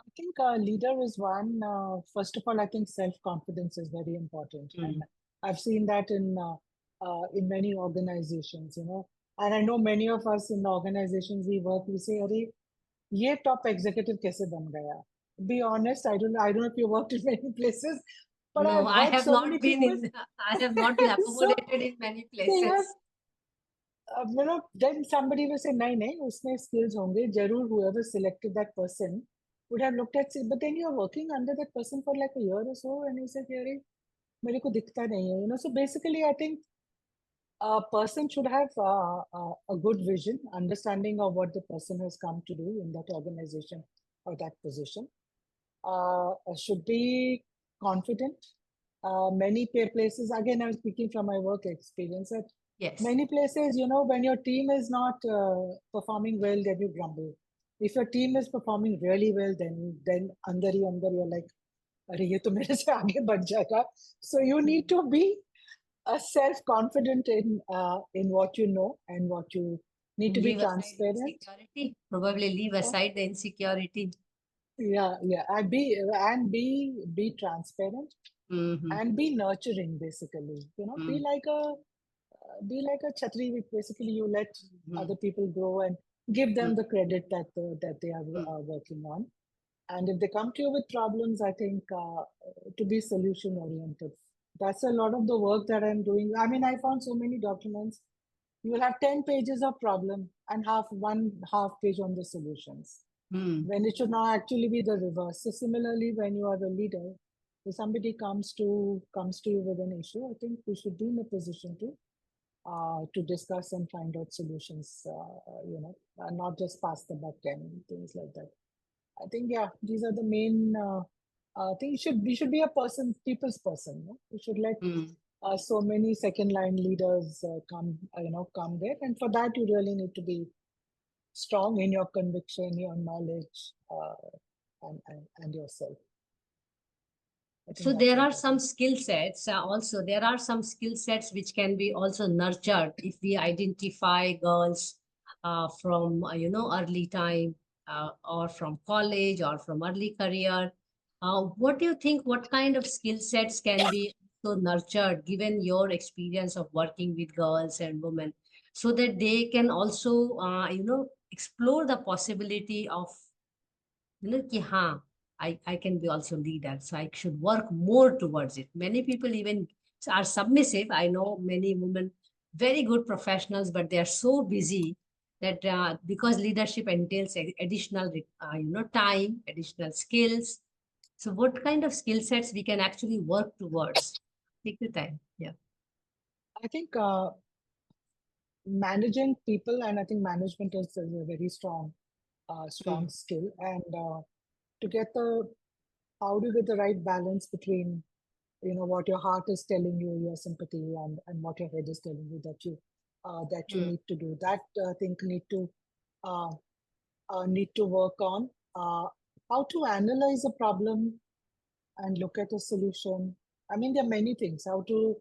S3: I think a leader is one. First of all, I think self-confidence is very important, and I've seen that in many organizations, you know. And I know many of us in the organizations we work, we say, "Arey, ये top executive कैसे बन गया?" Be honest, I don't know if you worked in many places, but
S2: No,
S3: I've
S2: I
S3: heard
S2: have
S3: so many
S2: not been
S3: people.
S2: in, I have not been
S3: So
S2: accommodated in many
S3: they have,
S2: places.
S3: then somebody will say, नहीं नहीं उसमें skills होंगे जरूर, whoever selected that person would have looked at, but then you're working under that person for like a year or so, and you say, अरे मेरे को दिखता नहीं है, you know. So basically, I think a person should have a good vision, understanding of what the person has come to do in that organization or that position. Should be confident. Many places, again, I'm speaking from my work experience, that
S2: Yes.
S3: many places, you know, when your team is not performing well, then you grumble. If your team is performing really well, then under you're like, अरे ये तो मेरे से आगे बढ़ जाएगा. So you need to be self-confident in what you know and what you need to be
S2: Leave aside
S3: transparent.
S2: insecurity. Probably leave aside the insecurity.
S3: Yeah, and be transparent and be nurturing. Basically, you know, be like a chhatri, which basically you let other people grow and give them the credit that they are working on. And if they come to you with problems, I think to be solution oriented. That's a lot of the work that I'm doing. I mean, I found so many documents. You will have 10 pages of problem and one half page on the solutions, when it should not actually be the reverse. So similarly, when you are the leader, if somebody comes to you with an issue, I think we should be in a position to discuss and find out solutions. Not just pass the buck and things like that. I think, yeah, these are the main things. We should be a people's person. No? We should let so many second line leaders come there, and for that you really need to be strong in your conviction, your knowledge, and yourself.
S2: So there are some skill sets also. There are some skill sets which can be also nurtured if we identify girls from early time or from college or from early career. What do you think? What kind of skill sets can be so nurtured, given your experience of working with girls and women, so that they can also explore the possibility of कि हाँ, I can be also leader, so I should work more towards it. Many people even are submissive. I know many women, very good professionals, but they are so busy that because leadership entails additional time, additional skills, So what kind of skill sets we can actually work towards? Take the time. Yeah.
S3: I think managing people, and I think management is a very strong skill. And to get how do you get the right balance between, what your heart is telling you, your sympathy, and what your head is telling you that you need to do. That I think uh, need to work on how to analyze a problem and look at a solution. I mean, there are many things. How to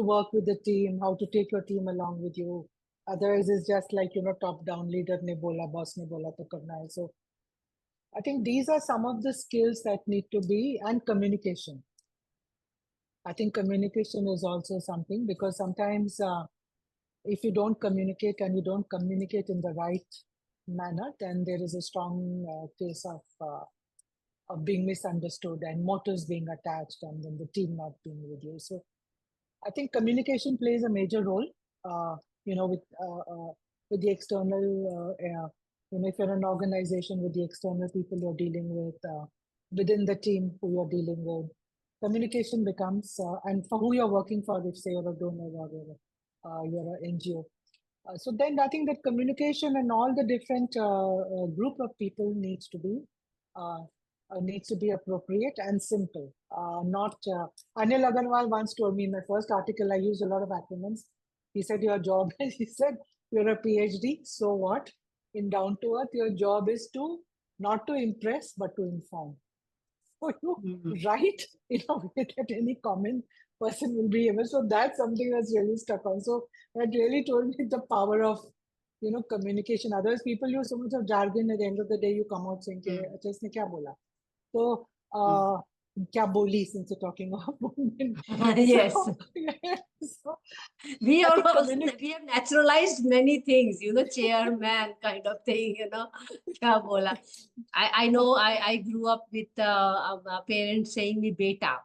S3: work with the team, how to take your team along with you. Otherwise, it's just like, top down, leader ne bola, boss ne bola to karna hai. So I think these are some of the skills that need to be, and communication. I think communication is also something, because sometimes if you don't communicate and you don't communicate in the right manner, then there is a strong case of being misunderstood and motives being attached, and then the team not being with you. So I think communication plays a major role, with the external, if you're an organization, with the external people you're dealing with, within the team who you're dealing with. Communication becomes, and for who you're working for, if say you're a donor or you're an NGO. So then I think that communication and all the different group of people needs to be appropriate and simple. Not Anil Agarwal once told me in my first article, I used a lot of acronyms. He said, your job, he said, you're a PhD, so what? In down to earth, your job is not to impress, but to inform. So you write in a way that any common person will be able. So that's something that's really stuck on. So that really told me the power of, communication. Otherwise, people use so much of jargon. At the end of the day, you come out saying, "Acha isne kya bola?" So, kya boli, since you're talking about women.
S2: Yes.
S3: So,
S2: We
S3: I
S2: are
S3: think
S2: also, we have naturalized many things, chairman kind of thing, kya bola. I know I grew up with parents saying me beta,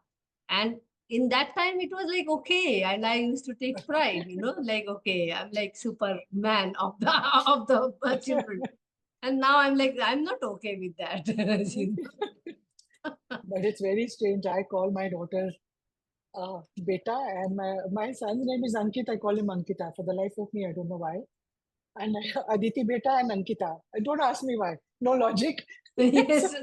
S2: and in that time it was like okay, and I used to take pride, like okay, I'm like Superman of the of the children, and now I'm like I'm not okay with that.
S3: But it's very strange. I call my daughter Beta, and my son's name is Ankit. I call him Ankita. For the life of me, I don't know why. And Aditi Beta and Ankita. Don't ask me why. No logic.
S2: Yes,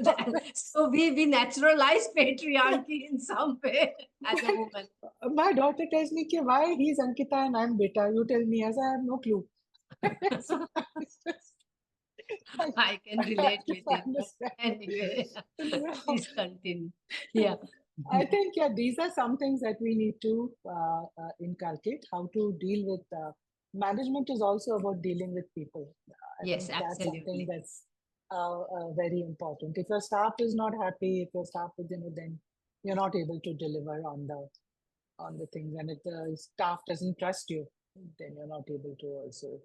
S2: so we naturalize patriarchy in some way as a woman.
S3: My daughter tells me why he's Ankita and I'm Beta. You tell me, as I have no clue.
S2: I can relate with it. Anyway, please continue. Yeah.
S3: I think, these are some things that we need to inculcate, how to deal with. Management is also about dealing with people. I
S2: Yes,
S3: think that's something
S2: absolutely.
S3: that's very important. If your staff is not happy, if your staff is, then you're not able to deliver on the things. And if the staff doesn't trust you, then you're not able to also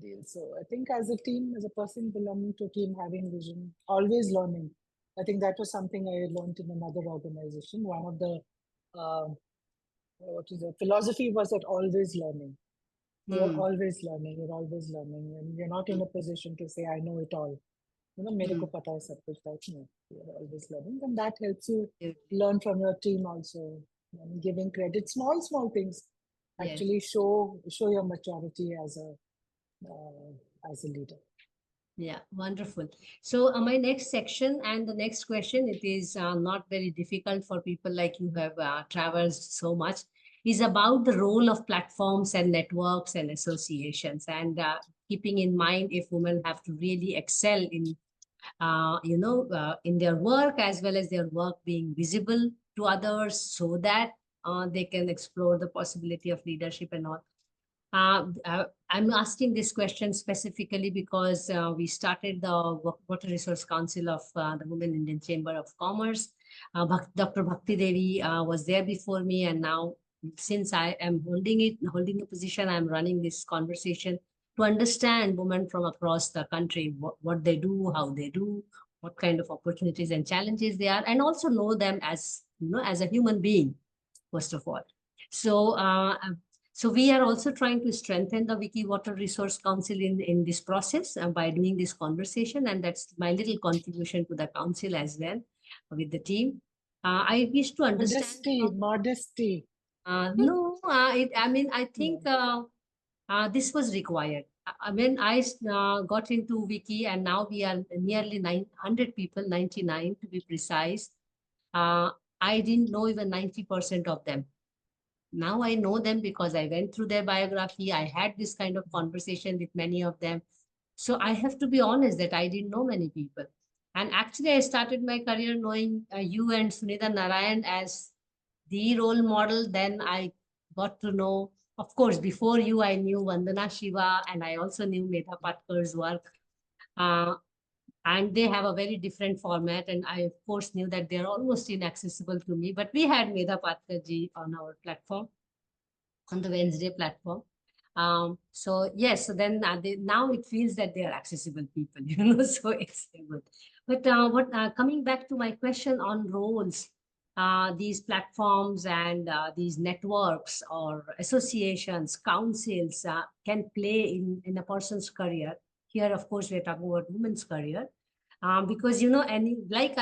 S3: deal. So I think as a team, as a person belonging to a team, having vision, always learning. I think that was something I learned in another organization. One of the philosophy was that always learning. You're always learning. You're always learning, and you're not in a position to say, "I know it all." मेरे को पता है सब कुछ. That's no. You're always learning, and that helps you learn from your team also. And giving credit, small things, actually show your maturity as a leader.
S2: Yeah, wonderful. So my next section and the next question, it is not very difficult for people like you have traversed so much, is about the role of platforms and networks and associations, and keeping in mind if women have to really excel in in their work, as well as their work being visible to others, so that they can explore the possibility of leadership and all. I'm asking this question specifically because we started the Water Resource Council of the Women Indian Chamber of Commerce. Dr. Bhakti Devi was there before me, and now since I am holding a position, I'm running this conversation to understand women from across the country, what they do, how they do, what kind of opportunities and challenges they are, and also know them as as a human being, first of all. So we are also trying to strengthen the Wiki Water Resource Council in this process by doing this conversation, and that's my little contribution to the council as well. with the team. I wish to understand from
S3: Modesty.
S2: no, I mean, I think this was required. When I got into Wiki, and now we are nearly 900 people, 99 to be precise. I didn't know even 90% of them. Now I know them because I went through their biography. I had this kind of conversation with many of them. So I have to be honest that I didn't know many people. And actually, I started my career knowing you and Sunita Narayan as the role model. Then I got to know, of course, before you, I knew Vandana Shiva, and I also knew Medha Patkar's work. Uh, and they have a very different format. And I, of course, knew that they're almost inaccessible to me. But we had Medha Patkarji on our platform, on the Wednesday platform. So yes, so then now it feels that they are accessible people, so it's good. But what coming back to my question on roles, these platforms and these networks or associations, councils can play in a person's career. Here, of course, we're talking about women's career. Because any like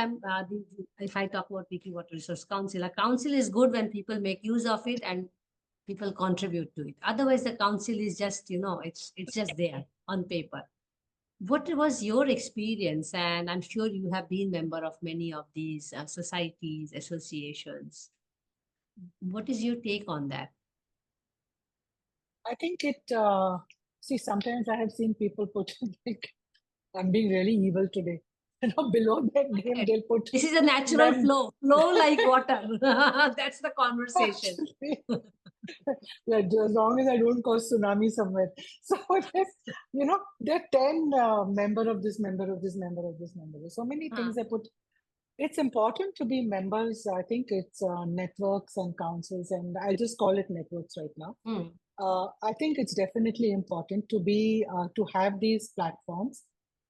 S2: if I talk about Wiki Water Resource Council, a council is good when people make use of it and people contribute to it. Otherwise, the council is just, it's just there on paper. What was your experience? And I'm sure you have been member of many of these societies, associations. What is your take on that?
S3: I think see, sometimes I have seen people put, like, I'm being really evil today. Below their name, they'll put
S2: This is a natural
S3: men.
S2: flow like water. That's the conversation.
S3: Actually, like, as long as I don't cause tsunami somewhere. So there are 10 member of this, member of this, member of this, member. There's so many things I put. It's important to be members. I think it's networks and councils, and I just call it networks right now. I think it's definitely important to be to have these platforms,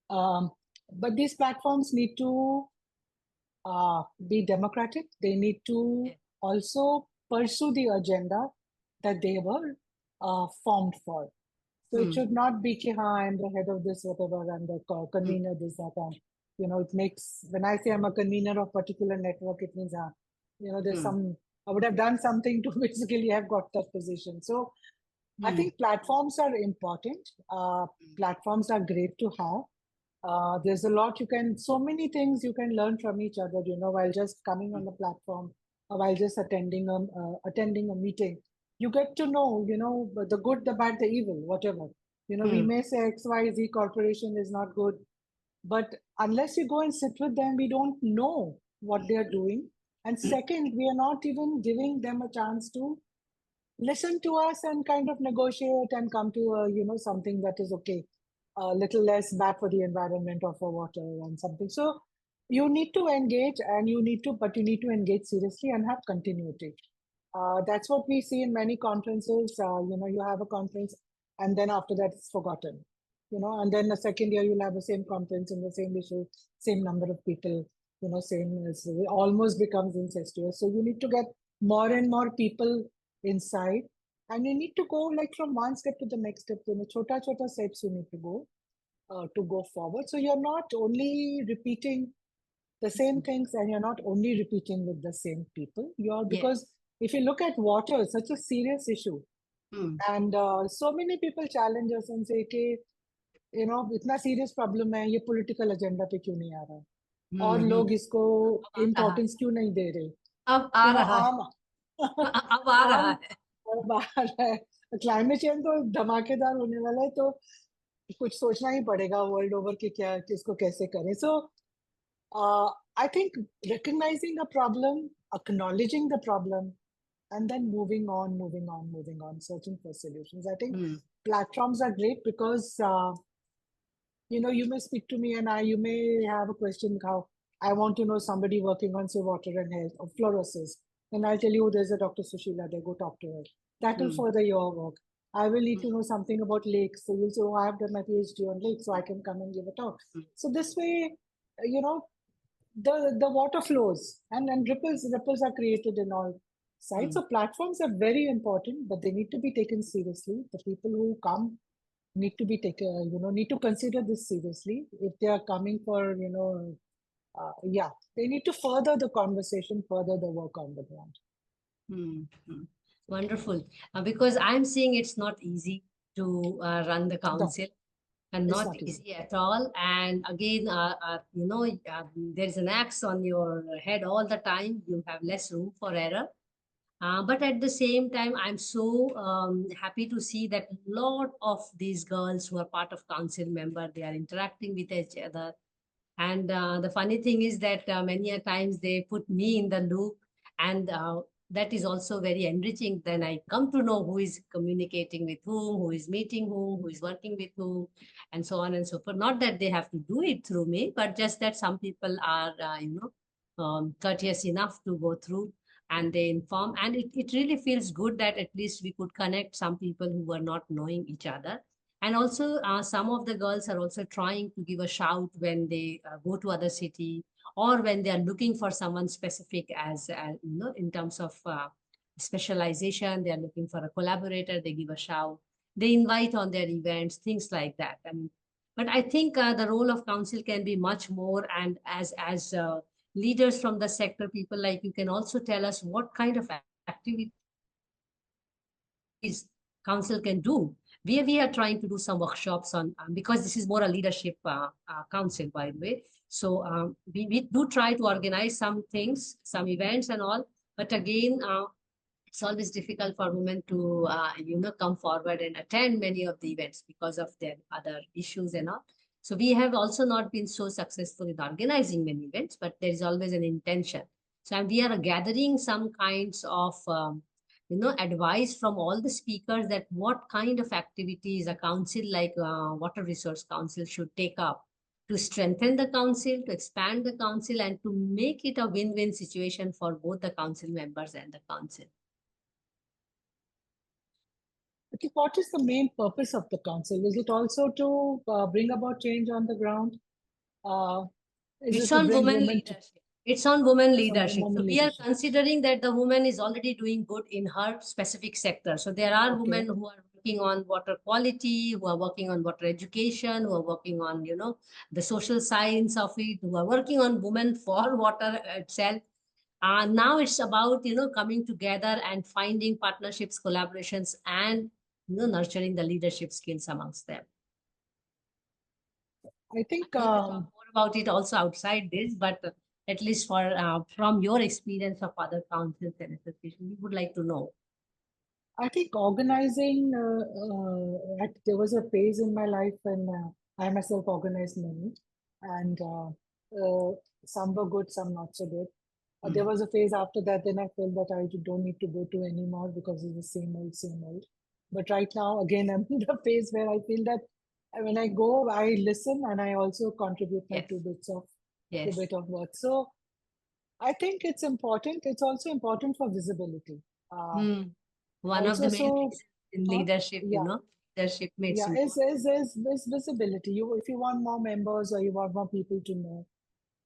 S3: but these platforms need to be democratic. They need to also pursue the agenda that they were formed for. So it should not be ki, I'm the head of this, whatever, I'm the convener, this, that, and it makes, when I say I'm a convener of particular network, it means, there's I would have done something to basically have got that position. So I think platforms are important. Platforms are great to have. There's a lot so many things you can learn from each other, while just coming on the platform, or while just attending a meeting. You get to know, the good, the bad, the evil, whatever. We may say XYZ corporation is not good, but unless you go and sit with them, we don't know what they are doing. And second, we are not even giving them a chance to listen to us and kind of negotiate and come to something that is okay, a little less bad for the environment or for water and something. So you need to engage, and you need to engage seriously and have continuity. That's what we see in many conferences. You have a conference, and then after that it's forgotten. And then the second year you'll have the same conference and the same issue, same number of people. Same, it almost becomes incestuous. So you need to get more and more people inside, and you need to go like from one step to the next step. Chota steps you need to go forward. So you're not only repeating the same things, and you're not only repeating with the same people. Because if you look at water, it's such a serious issue, and so many people challenge us and say, "Okay, इतना serious problem है, ये political agenda पे क्यों नहीं आ रहा? और लोग इसको importance क्यों नहीं दे रहे?"
S2: अब आ रहा है। अब आ रहा है।
S3: अब आ रहा है। क्लाइमेट चेंज तो धमाकेदार होने वाला है, तो कुछ सोचना ही पड़ेगा वर्ल्ड ओवर कि क्या, किसको कैसे करें. So I think recognizing a problem, acknowledging the problem, and then moving on, searching for solutions. I think platforms are great because you may speak to me, and you may have a question, how I want to know somebody working on, say, water and health or fluorosis. And I'll tell you, there's a Dr. Sushila there, go talk to her. That will further your work. I will need to know something about lakes. So you'll say, oh, I have done my PhD on lakes, so I can come and give a talk. So this way, the water flows, and ripples are created in all sides. So platforms are very important, but they need to be taken seriously. The people who come need to be taken, need to consider this seriously. If they are coming for, yeah, they need to further the conversation, further the work on the ground.
S2: Hmm. Wonderful. Because I'm seeing it's not easy to run the
S3: No,
S2: council, and
S3: it's
S2: not
S3: not easy.
S2: easy at all. And again, there's an axe on your head all the time. You have less room for error. But at the same time, I'm so happy to see that a lot of these girls who are part of council member, they are interacting with each other. And the funny thing is that many a times they put me in the loop, and that is also very enriching. Then I come to know who is communicating with who is meeting who is working with whom, and so on and so forth. Not that they have to do it through me, but just that some people are, courteous enough to go through and they inform. And it really feels good that at least we could connect some people who were not knowing each other. And also, some of the girls are also trying to give a shout when they go to other city, or when they are looking for someone specific in terms of specialization. They are looking for a collaborator. They give a shout. They invite on their events, things like that. But I think the role of council can be much more. And as leaders from the sector, people like you can also tell us what kind of activities council can do. We are trying to do some workshops on, because this is more a leadership council, by the way. So we do try to organize some things, some events and all. But again, it's always difficult for women to come forward and attend many of the events because of their other issues and all. So we have also not been so successful in organizing many events, but there is always an intention. So and we are gathering some kinds of advice from all the speakers, that what kind of activities a council like Water Resource Council should take up to strengthen the council, to expand the council, and to make it a win-win situation for both the council members and the council.
S3: Okay, what is the main purpose of the council? Is it also to bring about change on the ground? Is
S2: It's
S3: it to
S2: on
S3: bring
S2: women
S3: women to
S2: leadership. It's on women
S3: some
S2: leadership. So
S3: women
S2: we are
S3: leadership?
S2: considering that the woman is already doing good in her specific sector. So there are
S3: Okay.
S2: women who are working on water quality, who are working on water education, who are working on, the social science of it, who are working on women for water itself. Now it's about, coming together and finding partnerships, collaborations, and, nurturing the leadership skills amongst them.
S3: I think
S2: We will talk more about it also outside this, but at least from your experience of other councils and associations, we would like to know.
S3: I think organizing, there was a phase in my life when I myself organized many, and some were good, some not so good. There was a phase after that, then I felt that I don't need to go to anymore because it's the same old, same old. But right now, again, I'm in the phase where I feel that when I go, I listen and I also contribute my
S2: Yes.
S3: two bits of
S2: Yes.
S3: work. So I think it's important. It's also important for visibility.
S2: One of the
S3: Also,
S2: main
S3: so
S2: reasons in leadership,
S3: yeah,
S2: leadership makes
S3: yeah,
S2: important.
S3: is visibility. If you want more members or you want more people to know,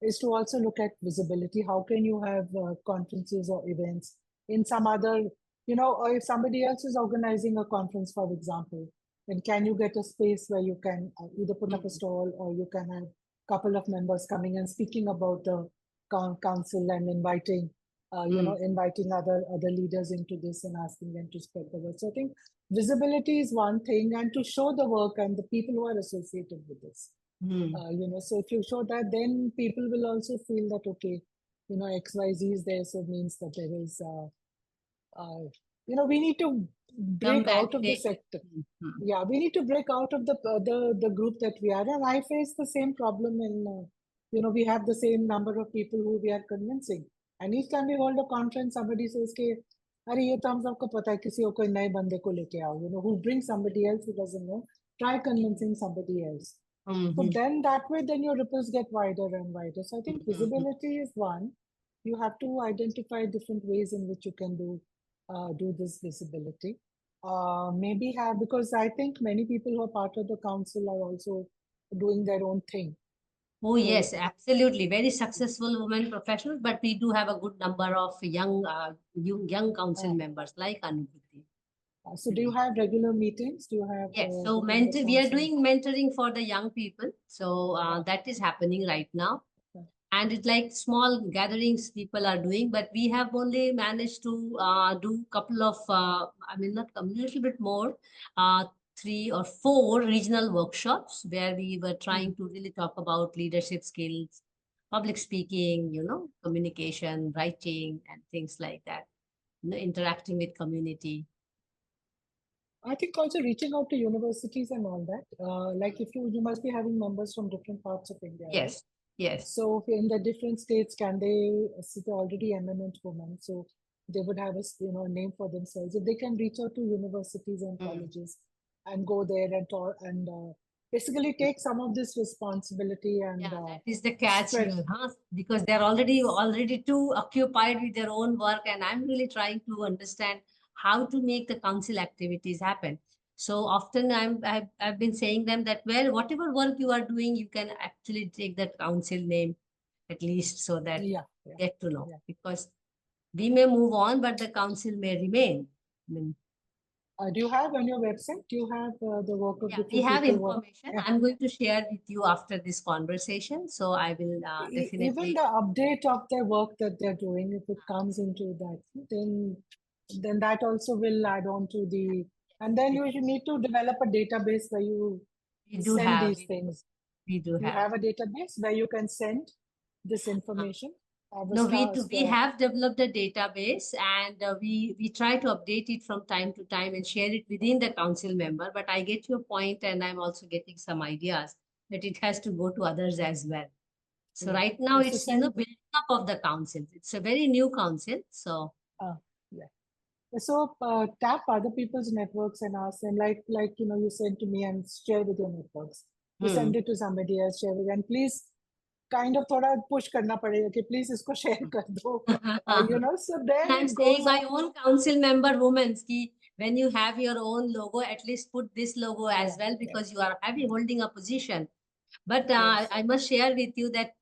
S3: is to also look at visibility. How can you have conferences or events in some other, or if somebody else is organizing a conference, for example, then can you get a space where you can either put up a stall, or you can have a couple of members coming and speaking about the council and inviting, inviting other leaders into this and asking them to spread the word. So I think visibility is one thing, and to show the work and the people who are associated with this. So if you show that, then people will also feel that, okay, XYZ is there, so it means that there is, we need to break out of the sector. Yeah, we need to break out of the group that we are. And I face the same problem in, we have the same number of people who we are convincing. And each time we hold a conference, somebody says, "Ke, अरे ये तो हम सबको पता है, किसी और कोई नए बंदे को लेके आओ, who brings somebody else who doesn't know, try convincing somebody else." So then that way, then your ripples get wider and wider. So I think visibility is one. You have to identify different ways in which you can do this visibility. Maybe have, because I think many people who are part of the council are also doing their own thing.
S2: Oh, yes, absolutely. Very successful women professionals, but we do have a good number of young council members like Anubhuti.
S3: So do you have regular meetings? Do you have?
S2: Yes, so we are doing mentoring for the young people. So that is happening right now. and it's like small gatherings people are doing, but we have only managed to do couple of, I mean, not a little bit more, 3 or 4 regional workshops where we were trying to really talk about leadership skills, public speaking, communication, writing, and things like that, interacting with community.
S3: I think also reaching out to universities and all that. Like if you must be having members from different parts of India, right?
S2: Yes, yes.
S3: So in the different states, can they see the already eminent women? So they would have a name for themselves. If they can reach out to universities and colleges and go there and talk and basically take some of this responsibility and
S2: Yeah, that is the catch
S3: spread.
S2: here, huh? Because they're already too occupied with their own work, and I'm really trying to understand how to make the council activities happen. So often I've been saying them that, well, whatever work you are doing, you can actually take that council name at least, so that
S3: Yeah,
S2: get to know,
S3: yeah.
S2: because we may move on, but the council may remain. I mean,
S3: Do you have on your website? Do you have the work of
S2: yeah, we
S3: different
S2: have
S3: people?
S2: information.
S3: Yeah.
S2: I'm going to share with you after this conversation. So I will
S3: Even
S2: definitely.
S3: the update of their work that they're doing, if it comes into that, then that also will add on to the, and then you need to develop a database where you
S2: We do
S3: send
S2: have.
S3: these things.
S2: We do
S3: You
S2: have.
S3: have a database where you can send this information.
S2: No, we have developed a database, and we try to update it from time to time and share it within the council member. But I get your point, and I'm also getting some ideas that it has to go to others as well. So
S3: Yeah.
S2: right now
S3: So
S2: it's
S3: send,
S2: building up of the council. It's a very new council. So
S3: yeah. So tap other people's networks and ask them, like you send to me and share with your networks. You send it to somebody else, share with, and please kind of थोड़ा push करना पड़ेगा कि please इसको share कर दो. So then
S2: I'm
S3: it
S2: saying
S3: goes
S2: my
S3: on.
S2: own council member women, when you have your own logo, at least put this logo as well, because you are holding a position. But I must share with you that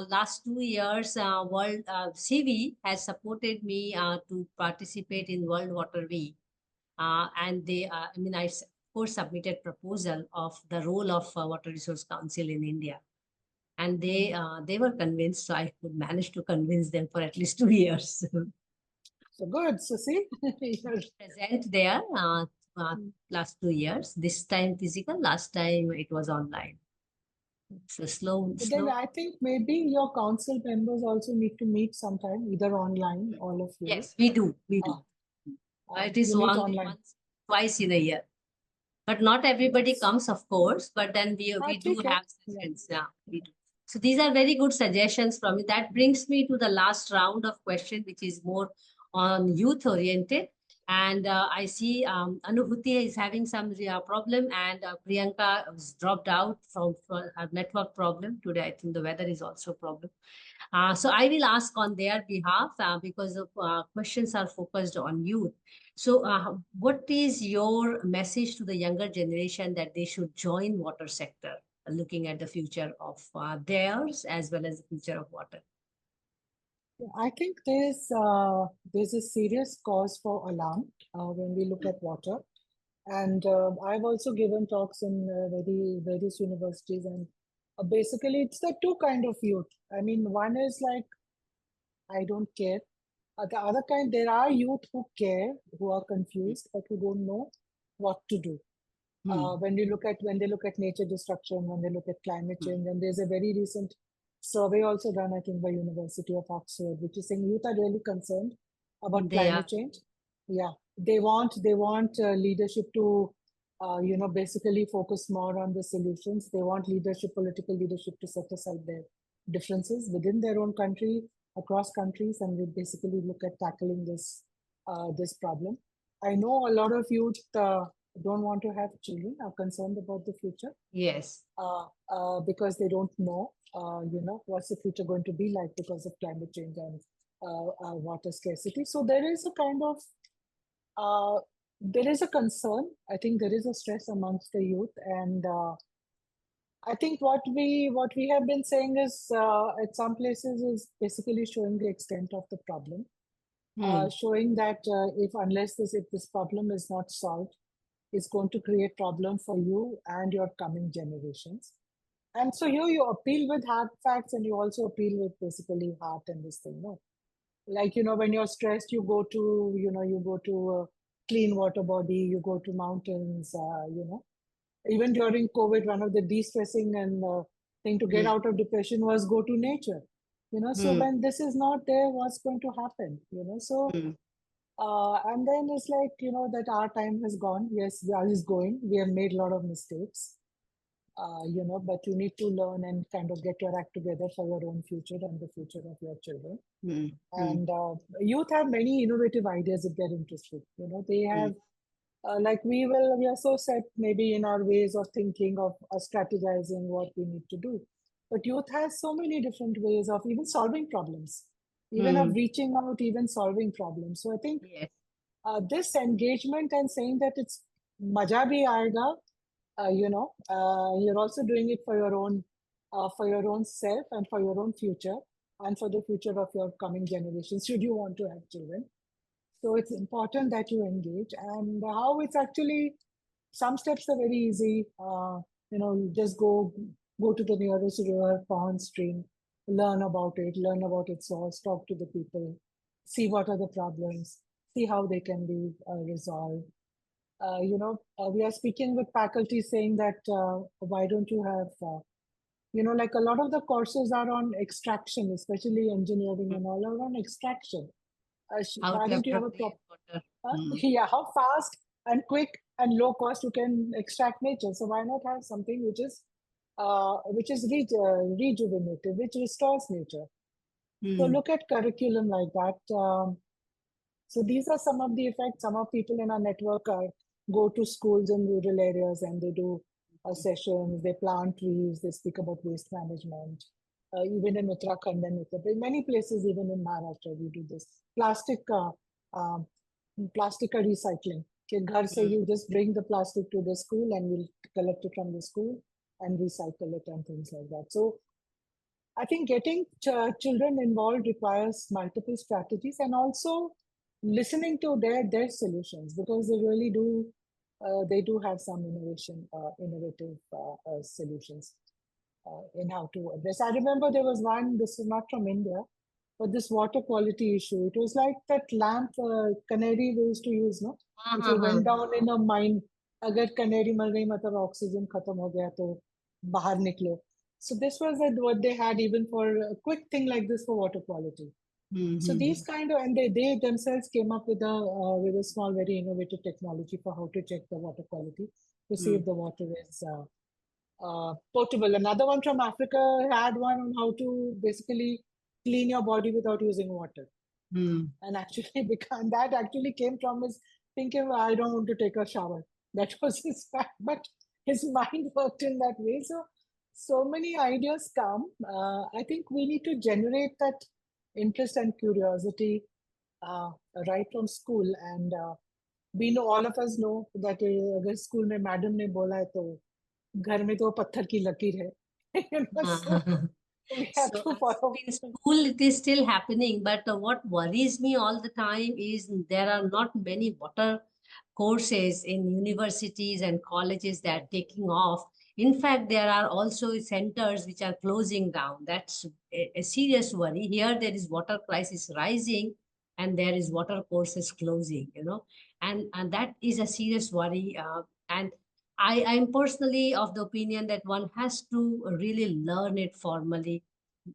S2: last 2 years, World CV has supported me to participate in World Water Week. And I of course submitted proposal of the role of Water Resource Council in India. And they were convinced, so I could manage to convince them for at least 2 years.
S3: So good. So see,
S2: Present there last 2 years. This time physical, last time it was online. So slow.
S3: then I think maybe your council members also need to meet sometime, either online, all of you.
S2: Yes, we do. We do. It is
S3: You meet
S2: only
S3: online.
S2: once, twice in a year. But not everybody comes, of course. But then we do
S3: Okay.
S2: have sessions. Yeah, we do. So these are very good suggestions from you. That brings me to the last round of questions, which is more on youth oriented. And I see Anubhuti is having some problem, and Priyanka was dropped out from her network problem today. I think the weather is also a problem. So I will ask on their behalf because of questions are focused on youth. So what is your message to the younger generation that they should join water sector, looking at the future of theirs as well as the future of water?
S3: I think there's a serious cause for alarm when we look at water. And I've also given talks in various universities, and basically it's the two kind of youth. I mean, one is like, I don't care. The other kind, there are youth who care, who are confused, but who don't know what to do. When they look at nature destruction, when they look at climate change, and there's a very recent survey also done, I think, by University of Oxford, which is saying youth are really concerned about climate change. Yeah, they want leadership to, basically focus more on the solutions. They want political leadership to set aside their differences within their own country, across countries, and we basically look at tackling this problem. I know a lot of youth don't want to have children, are concerned about the future.
S2: Yes.
S3: Because they don't know, what's the future going to be like because of climate change and water scarcity. So there is a kind of, there is a concern. I think there is a stress amongst the youth, and I think what we have been saying is at some places is basically showing the extent of the problem, showing that if this problem is not solved, it's going to create problem for you and your coming generations. And so here you appeal with hard facts and you also appeal with basically heart and this thing, no? Like, when you're stressed, you go to a clean water body, you go to mountains, even during COVID, one of the de-stressing and thing to get
S2: Mm.
S3: out of depression was go to nature. So
S2: Mm.
S3: when this is not there, what's going to happen? So
S2: Mm.
S3: and then it's like, that our time has gone. Yes, we are is going. We have made a lot of mistakes, but you need to learn and kind of get your act together for your own future and the future of your children.
S2: Mm. Mm.
S3: And youth have many innovative ideas if they're interested. They
S2: Mm.
S3: have we are so set maybe in our ways of thinking of strategizing what we need to do. But youth has so many different ways of even solving problems, even of
S2: Mm.
S3: reaching out, even solving problems. So I think
S2: Yes.
S3: this engagement and saying that it's maja bhi aayega, you're also doing it for your own self and for your own future and for the future of your coming generations, should you want to have children. So it's important that you engage, and how it's actually, some steps are very easy. You just go to the nearest river, pond, stream, learn about it, learn about its source, talk to the people, see what are the problems, see how they can be resolved. We are speaking with faculty saying that why don't you have, like a lot of the courses are on extraction, especially engineering
S2: Mm.
S3: and all are on extraction.
S2: How
S3: Why
S2: to
S3: don't you have a
S2: appropriate water. Mm.
S3: yeah, how fast and quick and low cost you can extract nature. So why not have something which is rejuvenative, which restores nature. So
S2: Mm.
S3: look at curriculum like that. So these are some of the effects. Some of people in our network go to schools in rural areas and they do sessions. They plant trees. They speak about waste management. Even in Uttarakhand and in many places, even in Maharashtra, we do this. Um, plastic का recycling. कि घर से
S2: Mm.
S3: you just bring the plastic to the school and we'll collect it from the school and recycle it and things like that. So I think getting children involved requires multiple strategies and also listening to their solutions, because they do have some innovative solutions in how to address. I remember there was one. This is not from India, but this water quality issue. It was like that lamp canary we used to use, no? If you went down in a mine, अगर canary मर गई मतलब oxygen खत्म हो गया तो बाहर निकलो. So this was what they had even for a quick thing like this for water quality. So these
S2: Mm.
S3: kind of, and they themselves came up with a small, very innovative technology for how to check the water quality to see if
S2: Mm.
S3: the water is potable. Another one from Africa had one on how to basically clean your body without using water.
S2: Mm.
S3: And actually, because that actually came from his thinking, "Well, I don't want to take a shower." That was his fact, but his mind worked in that way. So many ideas come. I think we need to generate that interest and curiosity uh, right from school. And we know, all of us know that अगर school में madam ने बोला है तो घर में तो पत्थर की लकीर है. So we have
S2: So,
S3: to
S2: so
S3: follow.
S2: in school, it is still happening, but what worries me all the time is there are not many water courses in universities and colleges that are taking off. In fact, there are also centers which are closing down. That's a serious worry. Here, there is water crisis rising, and there is water courses closing. And that is a serious worry. And I'm personally of the opinion that one has to really learn it formally.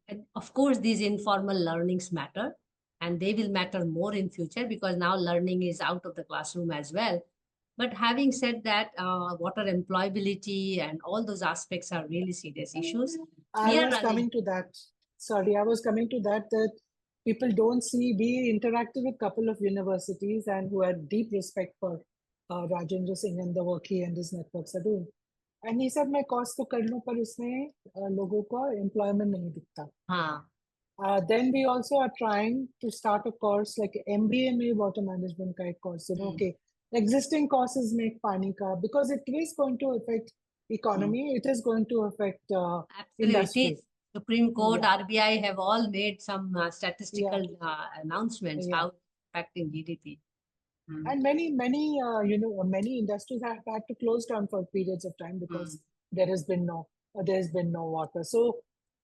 S2: And of course, these informal learnings matter, and they will matter more in future because now learning is out of the classroom as well. But having said that, water employability and all those aspects are really serious issues.
S3: I
S2: We are
S3: was
S2: running.
S3: coming to that. Sorry, I was coming to that, that people don't see. We interacted with a couple of universities and who had deep respect for Rajendra Singh and the work he and his networks are doing. And he said, मैं course तो कर लूँ पर इसमें लोगों को employment नहीं दिखता.
S2: हाँ.
S3: Then we also are trying to start a course like MBA में water management का एक course. Okay, existing courses make पानी का, because it is going to affect economy. It is going to affect
S2: Absolutely, it
S3: industry.
S2: is. Supreme Court,
S3: Yeah,
S2: RBI have all made some
S3: yeah,
S2: statistical announcements
S3: yeah.
S2: how impacting GDP.
S3: And many industries have had to close down for periods of time because there has been no. there's been no water. So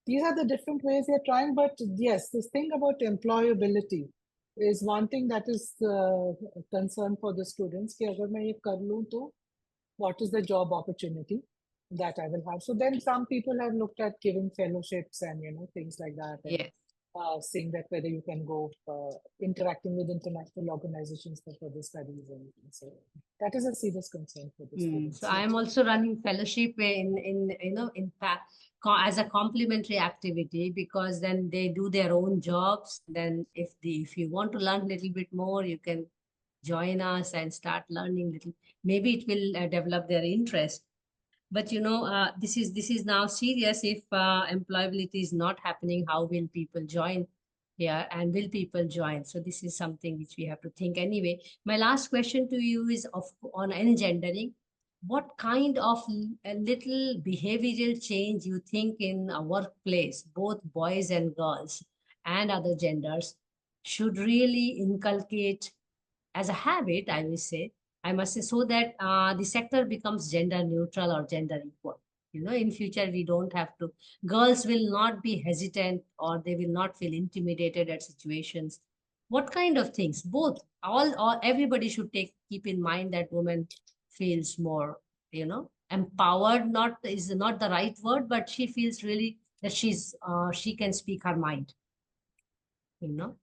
S3: these are the different ways we are trying. But yes, this thing about employability is one thing that is a concern for the students. कि अगर मैं ये कर लूँ तो what is the job opportunity that I will have? So then some people have looked at giving fellowships and things like that, and
S2: Yes.
S3: seeing that whether you can go interacting with international organizations for further studies, and so that is a serious concern for the students.
S2: So I am also running fellowship in fact as a complementary activity, because then they do their own jobs. Then if you want to learn a little bit more, you can join us and start learning little. Maybe it will develop their interest. But this is now serious. If employability is not happening, how will people join here, and will people join? So this is something which we have to think. Anyway, my last question to you is on engendering. What kind of a little behavioral change you think in a workplace, both boys and girls and other genders, should really inculcate as a habit, I must say, so that the sector becomes gender neutral or gender equal. In future, we don't have to, girls will not be hesitant, or they will not feel intimidated at situations. What kind of things? Both, all everybody should keep in mind that woman feels more, empowered, not is not the right word, but she feels really that she can speak her mind, you know.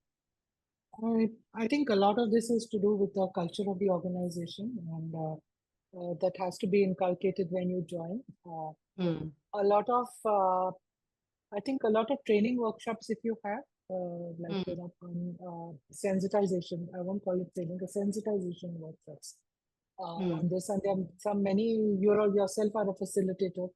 S3: I think a lot of this is to do with the culture of the organization, and that has to be inculcated when you join.
S2: Hmm.
S3: A lot of, I think, a lot of training workshops, if you have, like sensitization. I won't call it training, a sensitization workshops on this. And there are many. You yourself are a facilitator.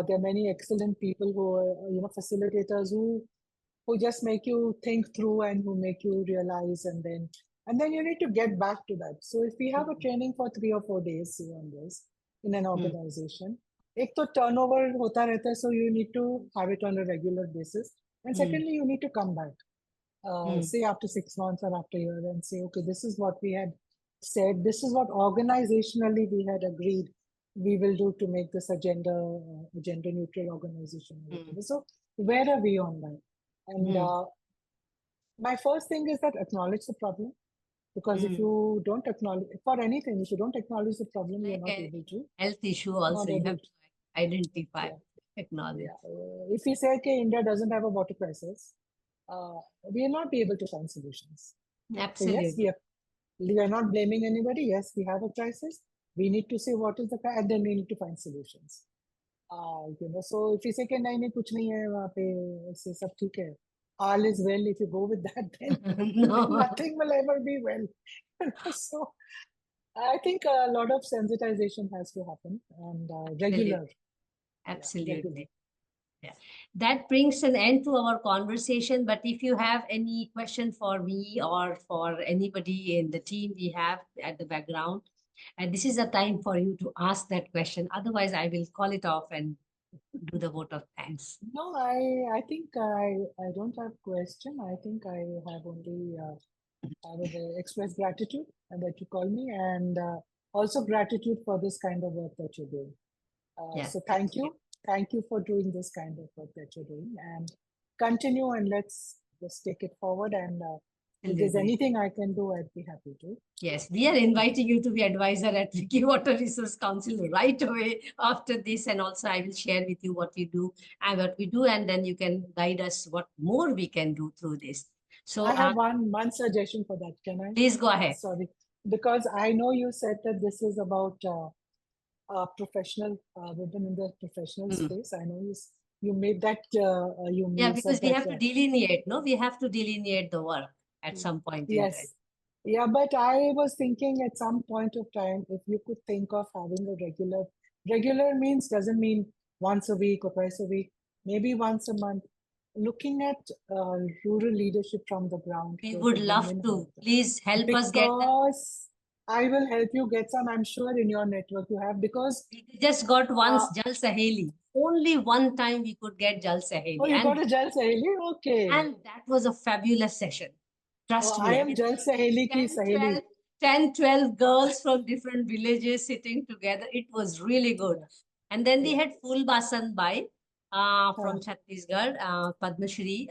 S3: There are many excellent people who are, facilitators who just make you think through and who make you realize, and then you need to get back to that. So if we have a training for 3 or 4 days on this in an organization, एक तो turnover होता रहता है, so you need to have it on a regular basis, and secondly you need to come back, say after 6 months or after a year, and say, okay, this is what we had said, this is what organizationally we had agreed we will do to make this a gender neutral organization. So where are we on that? And my first thing is that acknowledge the problem, because if you don't acknowledge for anything, if you don't acknowledge the problem, you're not able to.
S2: Health issue also, you have to identify, acknowledge.
S3: If we say, okay, India doesn't have a water crisis, we will not be able to find solutions.
S2: Absolutely.
S3: So yes, we are not blaming anybody. Yes, we have a crisis. We need to say what is the crisis, and then we need to find solutions. So if you say कि नहीं कुछ नहीं है वहाँ पे, से सब ठीक है, all is well, if you go with that, then nothing will ever be well. So I think a lot of sensitization has to happen, and regular.
S2: Absolutely.
S3: Regular.
S2: Yeah. That brings an end to our conversation. But if you have any question for me or for anybody in the team we have at the background, and this is a time for you to ask that question. Otherwise, I will call it off and do the vote of thanks.
S3: No, I think I don't have question. I think I have only I would express gratitude and that you call me, and also gratitude for this kind of work that you're doing.
S2: Yes,
S3: so thank you for doing this kind of work that you're doing, and continue, and let's just take it forward, and if there's anything I can do, I'd be happy to.
S2: Yes, we are inviting you to be advisor at Vicky Water Resource Council right away after this, and also I will share with you what we do, and then you can guide us what more we can do through this. So
S3: I have one suggestion for that. Can I?
S2: Please go ahead.
S3: Sorry, because I know you said that this is about professional women in the professional space. I know you made that.
S2: Because we have to delineate. No, we have to delineate the work at some point.
S3: Yes. Yeah, but I was thinking at some point of time, if you could think of having a regular means doesn't mean once a week or twice a week, maybe once a month, looking at rural leadership from the ground.
S2: We would love to. Please help us get that.
S3: Because I will help you get some, I'm sure in your network you have, because
S2: we just got once Jal Saheli. Only one time we could get Jal Saheli.
S3: Oh, you got a Jal Saheli? Okay.
S2: And that was a fabulous session. Trust me.
S3: I am Jal Saheli ki Saheli.
S2: 10, 12 girls from different villages sitting together. It was really good. And then we
S3: Yeah.
S2: had Fulbasan Bai from Chhattisgarh, Padma Shri,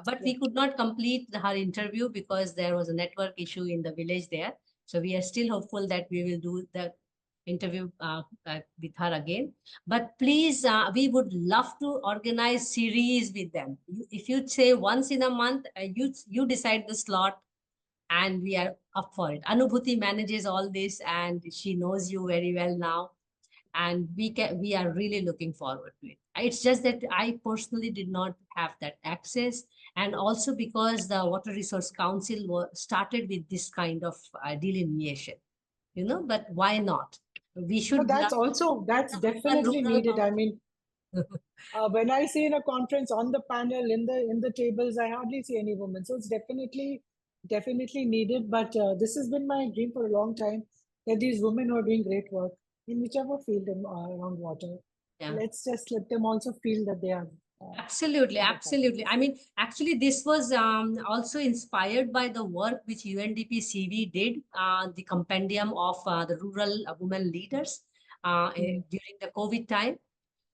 S2: but we could not complete her interview because there was a network issue in the village there. So we are still hopeful that we will do the interview with her again. But please, we would love to organize series with them. If you say once in a month, you decide the slot, and we are up for it. Anubhuti manages all this, and she knows you very well now, and we are really looking forward to it. It's just that I personally did not have that access, and also because the Water Resource Council started with this kind of delineation, but why not? We
S3: No,
S2: should
S3: that's
S2: learn
S3: definitely
S2: rural
S3: needed. I
S2: boundaries.
S3: mean, when I see in a conference on the panel in the tables, I hardly see any women. So it's definitely needed. But this has been my dream for a long time, that these women who are doing great work in whichever field around water,
S2: Yeah.
S3: let's just let them also feel that they are.
S2: Absolutely,
S3: part of
S2: absolutely. I mean, actually, this was also inspired by the work which UNDP CV did, the compendium of the rural women leaders during the COVID time.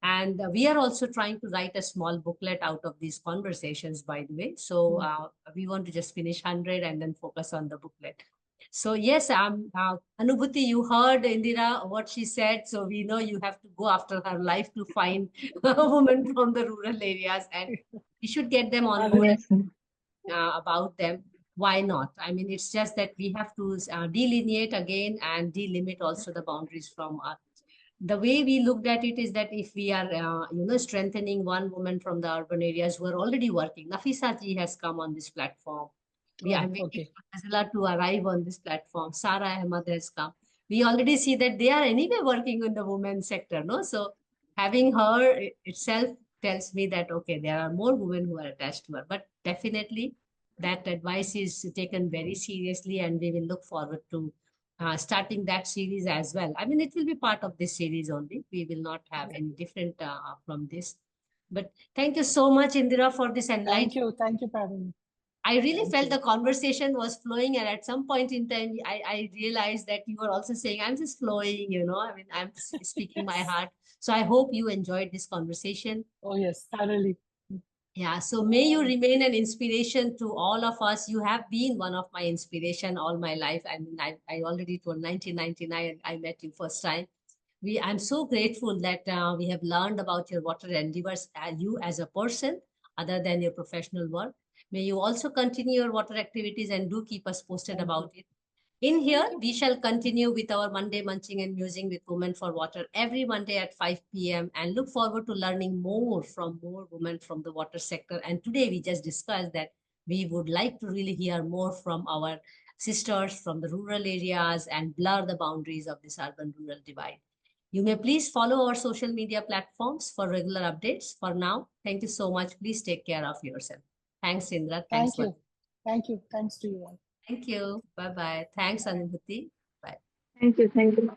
S2: And we are also trying to write a small booklet out of these conversations, by the way. So we want to just finish 100 and then focus on the booklet. So yes, Anubhuti, you heard Indira what she said. So we know you have to go after her life to find a woman from the rural areas, and we should get them on board
S1: Yes.
S2: about them. Why not? I mean, it's just that we have to delineate again and delimit also the boundaries from the way we looked at it is that if we are, strengthening one woman from the urban areas who are already working, Nafisa ji has come on this platform. I'm waiting
S3: Okay.
S2: for Azila to arrive on this platform. Sara Ahmed has come. We already see that they are anyway working in the women's sector, no? So having her itself tells me that, okay, there are more women who are attached to her. But definitely that advice is taken very seriously, and we will look forward to starting that series as well. I mean, it will be part of this series only. We will not have any different from this. But thank you so much, Indira, for this enlightenment.
S3: Thank you, Pavin.
S2: I really
S3: Thank
S2: felt
S3: you.
S2: the conversation was flowing, and at some point in time, I realized that you were also saying, I'm just flowing, I mean, I'm speaking my heart. So I hope you enjoyed this conversation.
S3: Oh yes, thoroughly.
S2: Yeah, so may you remain an inspiration to all of us. You have been one of my inspiration all my life. I mean, I already told 1999, I met you first time. I'm so grateful that we have learned about your water endeavors, you as a person, other than your professional work. May you also continue your water activities and do keep us posted about it. In here, we shall continue with our Monday Munching and Musing with Women for Water every Monday at 5 p.m. and look forward to learning more from more women from the water sector. And today we just discussed that we would like to really hear more from our sisters from the rural areas and blur the boundaries of this urban-rural divide. You may please follow our social media platforms for regular updates. For now, thank you so much. Please take care of yourself. Thanks, Indra. Thanks,
S3: Thank
S2: for.
S3: you. Thank you. Thanks to you all.
S2: Thank you. Bye-bye. Thanks, Anubhuti. Bye.
S1: Thank you. Thank you.